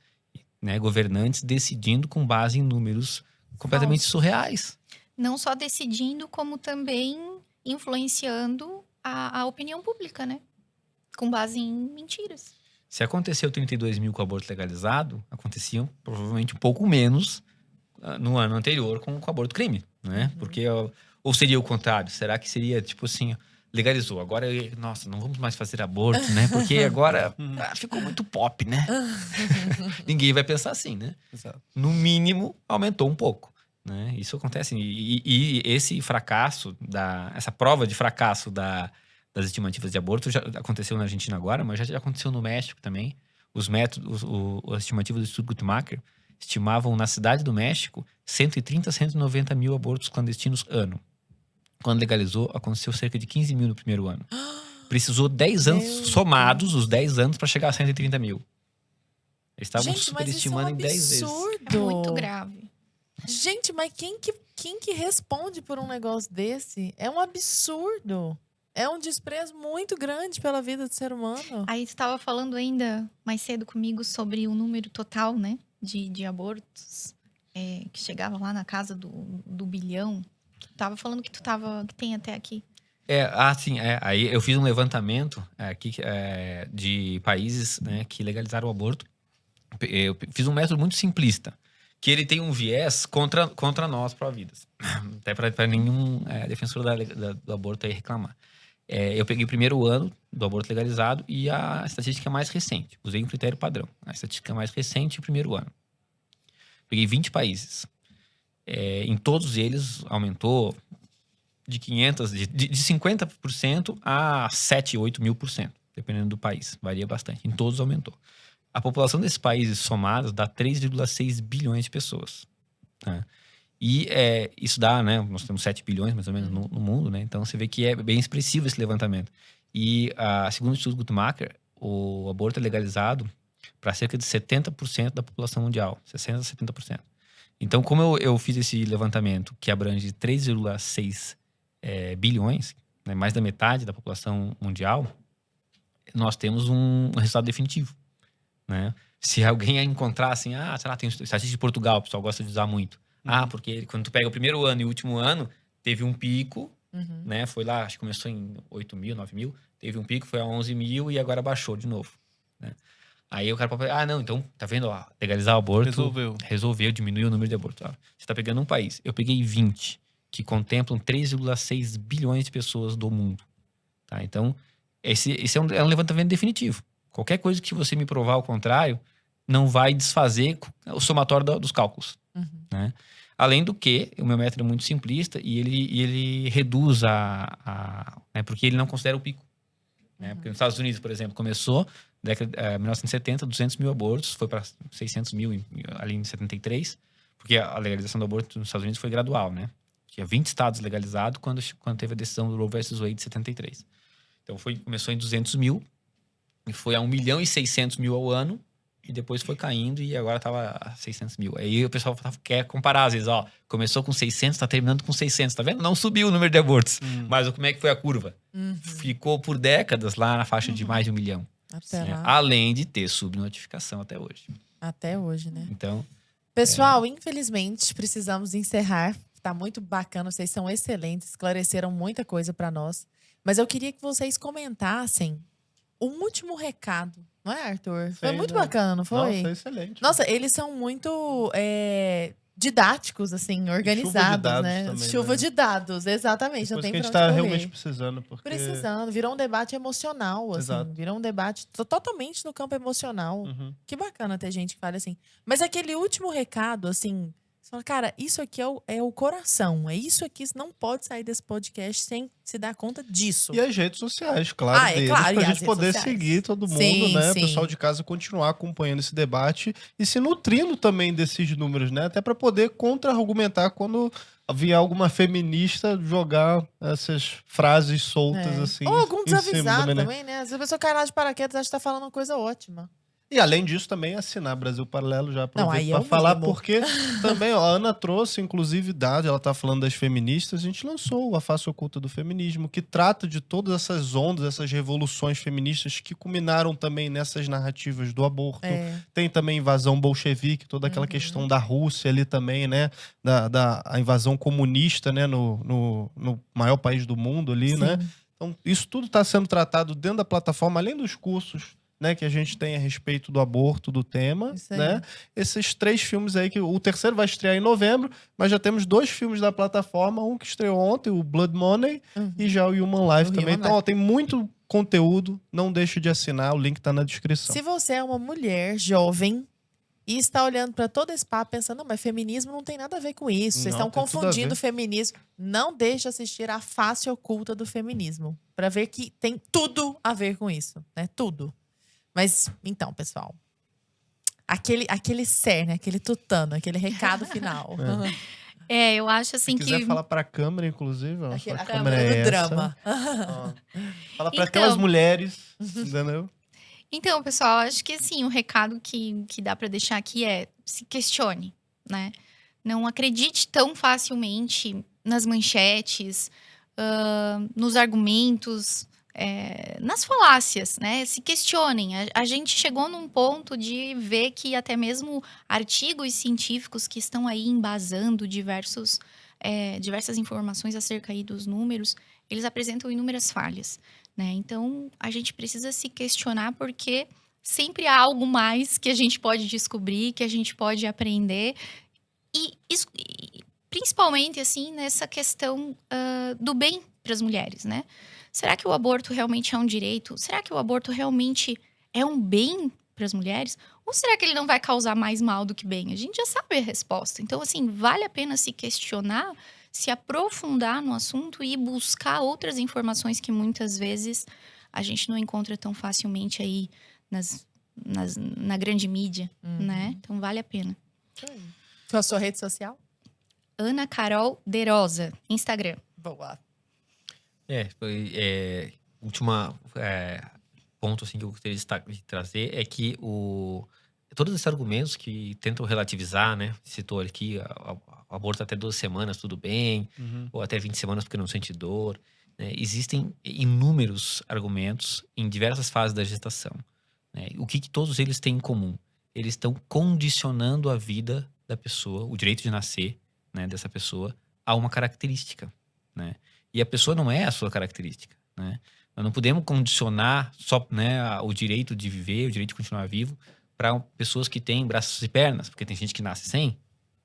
né, governantes, decidindo com base em números completamente surreais. Não só decidindo, como também influenciando a opinião pública, né? Com base em mentiras. Se aconteceu 32 mil com o aborto legalizado, aconteciam provavelmente um pouco menos no ano anterior com o aborto crime, né? Porque, ou seria o contrário? Será que seria, tipo assim, legalizou, agora, nossa, não vamos mais fazer aborto, né? Porque agora ficou muito pop, né? Ninguém vai pensar assim, né? Exato. No mínimo, aumentou um pouco, né? Isso acontece. E esse fracasso, essa prova de fracasso das estimativas de aborto já aconteceu na Argentina agora, mas já aconteceu no México também. Os métodos, as estimativas do Instituto Guttmacher estimavam na cidade do México 130 a 190 mil abortos clandestinos ano. Quando legalizou, aconteceu cerca de 15 mil no primeiro ano. Precisou 10 anos somados, os 10 anos, para chegar a 130 mil. Eles estavam superestimando em 10 vezes. É muito grave. Gente, mas quem que responde por um negócio desse? É um absurdo. É um desprezo muito grande pela vida do ser humano. Aí tu estava falando ainda mais cedo comigo sobre o número total, né? De abortos. Que chegava lá na casa do bilhão. Tu tava falando que que tem até aqui. Sim. Aí eu fiz um levantamento aqui de países, né, que legalizaram o aborto. Eu fiz um método muito simplista, que ele tem um viés contra nós, pró-vidas. Até para nenhum defensor do aborto aí reclamar. Eu peguei o primeiro ano do aborto legalizado e a estatística mais recente. Usei um critério padrão. A estatística mais recente, o primeiro ano. Peguei 20 países. Em todos eles, aumentou de 50% a 7, 8 mil%, dependendo do país. Varia bastante. Em todos aumentou. A população desses países somados dá 3,6 bilhões de pessoas. Né? E isso dá, né? Nós temos 7 bilhões, mais ou menos, no mundo, né? Então, você vê que é bem expressivo esse levantamento. E, segundo o Instituto Guttmacher, o aborto é legalizado para cerca de 70% da população mundial. 60% a 70%. Então, como eu fiz esse levantamento que abrange 3,6 bilhões, né, mais da metade da população mundial, nós temos um resultado definitivo. Né? Se alguém encontrar assim, sei lá, tem estatística de Portugal, o pessoal gosta de usar muito. Porque quando tu pega o primeiro ano e o último ano, teve um pico, né? Foi lá, acho que começou em 8 mil, 9 mil, teve um pico, foi a 11 mil e agora baixou de novo. Né? Aí o cara pode falar, não, então, tá vendo? Ó, legalizar o aborto resolveu, diminuiu o número de abortos. Você tá pegando um país, eu peguei 20, que contemplam 3,6 bilhões de pessoas do mundo. Tá? Então, esse é um levantamento definitivo. Qualquer coisa que você me provar ao contrário, não vai desfazer o somatório dos cálculos. Né? Além do que, o meu método é muito simplista e ele reduz né, porque ele não considera o pico. Né? Porque nos Estados Unidos, por exemplo, começou, década 1970, 200 mil abortos, foi para 600 mil ali em 73, porque a legalização do aborto nos Estados Unidos foi gradual, né? Tinha 20 estados legalizados quando teve a decisão do Roe vs. Wade de 73. Então começou em 200 mil, e foi a 1.600.000 ao ano, e depois foi caindo e agora estava a 600 mil. Aí o pessoal quer comparar, às vezes, começou com 600, está terminando com 600, tá vendo? Não subiu o número de abortos. Mas como é que foi a curva? Ficou por décadas lá na faixa de mais de 1 milhão. Além de ter subnotificação até hoje. Até hoje, né? Então... Pessoal, infelizmente, precisamos encerrar. Tá muito bacana, vocês são excelentes, esclareceram muita coisa para nós. Mas eu queria que vocês comentassem um último recado. Não é, Arthur? Foi muito bacana, não foi? Nossa, excelente. Nossa, eles são muito didáticos, assim, organizados, né? Também, Chuva de dados, exatamente. Não tem que a pra gente onde tá correr. realmente precisando. Precisando. Virou um debate emocional, assim. Exato. Virou um debate totalmente no campo emocional. Que bacana ter gente que fala assim. Mas aquele último recado, assim... Você fala, cara, isso aqui é o coração. É isso aqui, não pode sair desse podcast sem se dar conta disso. E as redes sociais, claro, deles, claro, pra gente poder seguir todo mundo, né? O pessoal de casa continuar acompanhando esse debate e se nutrindo também desses números, né? Até para poder contra-argumentar quando vier alguma feminista jogar essas frases soltas, assim. Ou algum desavisado né? também, né? Às vezes a pessoa cai lá de paraquedas e acha que tá falando uma coisa ótima. E além disso, também assinar Brasil Paralelo, já aproveito para é falar, porque também a Ana trouxe, inclusive, dados, ela tá falando das feministas, a gente lançou A Face Oculta do Feminismo, que trata de todas essas ondas, essas revoluções feministas que culminaram também nessas narrativas do aborto. Tem também a invasão bolchevique, toda aquela questão da Rússia ali também, né? A invasão comunista, né? No maior país do mundo ali, né? Então, isso tudo está sendo tratado dentro da plataforma, além dos cursos, né, que a gente tem a respeito do aborto, do tema, né? Esses 3 filmes aí, que o terceiro vai estrear em novembro, mas já temos 2 filmes da plataforma, um que estreou ontem, o Blood Money, e já o Human Life também. Então, tem muito conteúdo, não deixe de assinar, o link tá na descrição. Se você é uma mulher jovem e está olhando para todo esse papo pensando, não, mas feminismo não tem nada a ver com isso, vocês estão confundindo feminismo. Não deixe de assistir A Face Oculta do Feminismo, para ver que tem tudo a ver com isso, né? Tudo. Mas, então, pessoal, aquele cerne, aquele tutano, aquele recado final. Eu acho assim que... Se quiser falar pra câmera, inclusive, ó, a câmera é essa. Drama. Fala pra aquelas mulheres, entendeu? Então, pessoal, acho que assim, o recado que dá pra deixar aqui é: se questione, né? Não acredite tão facilmente nas manchetes, nos argumentos, nas falácias, né? Se questionem. A gente chegou num ponto de ver que até mesmo artigos científicos que estão aí embasando diversas informações acerca aí dos números, eles apresentam inúmeras falhas, né? Então, a gente precisa se questionar porque sempre há algo mais que a gente pode descobrir, que a gente pode aprender. E principalmente, assim, nessa questão do bem para as mulheres, né? Será que o aborto realmente é um direito? Será que o aborto realmente é um bem para as mulheres? Ou será que ele não vai causar mais mal do que bem? A gente já sabe a resposta. Então, assim, vale a pena se questionar, se aprofundar no assunto e buscar outras informações que muitas vezes a gente não encontra tão facilmente aí na grande mídia, né? Então, vale a pena. Qual a sua rede social? Ana Carol De Rosa, Instagram. Boa. Última ponto assim, que eu gostaria de trazer é que todos esses argumentos que tentam relativizar, né? Citou aqui, o aborto até 12 semanas, tudo bem, ou até 20 semanas porque não sente dor. Né? Existem inúmeros argumentos em diversas fases da gestação. Né? O que todos eles têm em comum? Eles estão condicionando a vida da pessoa, o direito de nascer, né, dessa pessoa, a uma característica. Né? E a pessoa não é a sua característica. Né? Nós não podemos condicionar só, né, o direito de viver, o direito de continuar vivo, para pessoas que têm braços e pernas, porque tem gente que nasce sem.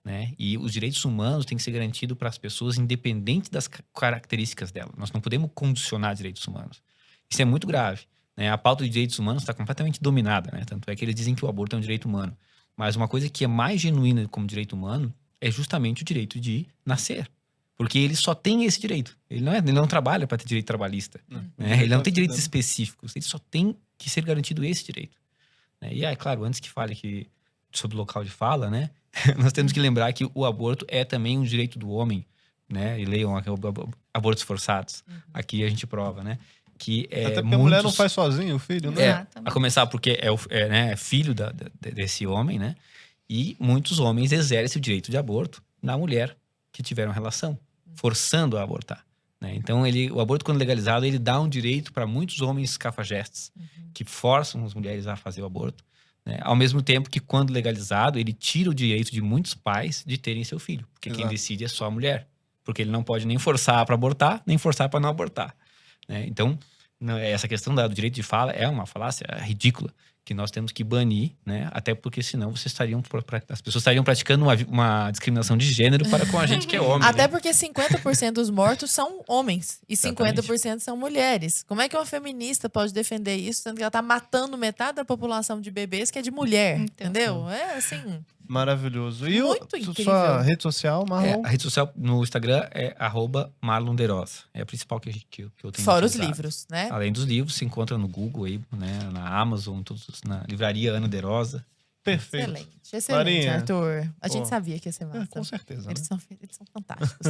Né? E os direitos humanos têm que ser garantidos para as pessoas independente das características dela. Nós não podemos condicionar direitos humanos. Isso é muito grave. Né? A pauta de direitos humanos está completamente dominada. Né? Tanto é que eles dizem que o aborto é um direito humano. Mas uma coisa que é mais genuína como direito humano é justamente o direito de nascer. Porque ele só tem esse direito. Ele não trabalha para ter direito trabalhista. Né? Ele não tem direitos específicos. Ele só tem que ser garantido esse direito. Né? E, claro, antes que fale sobre o local de fala, né? Nós temos que lembrar que o aborto é também um direito do homem. Né? E leiam abortos forçados. Aqui a gente prova, né? Que até porque a mulher não faz sozinha o filho, né? A começar porque é filho desse homem, né? E muitos homens exercem o direito de aborto na mulher que tiveram relação, forçando a abortar. Né? Então, o aborto, quando legalizado, ele dá um direito para muitos homens cafajestes que forçam as mulheres a fazer o aborto. Né? Ao mesmo tempo que, quando legalizado, ele tira o direito de muitos pais de terem seu filho. Porque quem decide é só a mulher. Porque ele não pode nem forçar para abortar, nem forçar para não abortar. Né? Então, essa questão do direito de fala é uma falácia ridícula que nós temos que banir, né? Até porque senão as pessoas estariam praticando uma discriminação de gênero para com a gente que é homem. Até né? porque 50% dos mortos são homens e 50% são mulheres. Como é que uma feminista pode defender isso, sendo que ela tá matando metade da população de bebês que é de mulher? Então, entendeu? É assim... Maravilhoso. E muito incrível. Sua rede social, Marlon? A rede social no Instagram é @MarlonDeRosa. É a principal que eu tenho. Fora utilizado. os livros, né? Além dos livros, se encontra no Google aí, né? Na Amazon, na livraria Ana De Rosa. Perfeito. Excelente, Marinha, Arthur. A gente sabia que ia ser massa. Com certeza. Eles são fantásticos.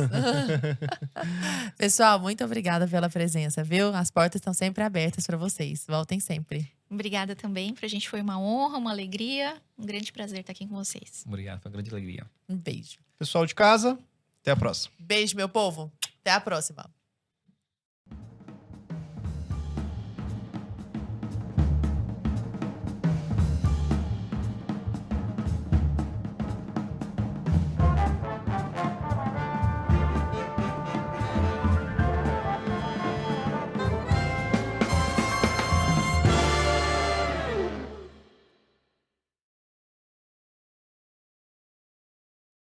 Pessoal, muito obrigada pela presença, viu? As portas estão sempre abertas para vocês. Voltem sempre. Obrigada também. Pra gente foi uma honra, uma alegria. Um grande prazer estar aqui com vocês. Obrigado, foi uma grande alegria. Um beijo. Pessoal de casa, até a próxima. Beijo, meu povo. Até a próxima.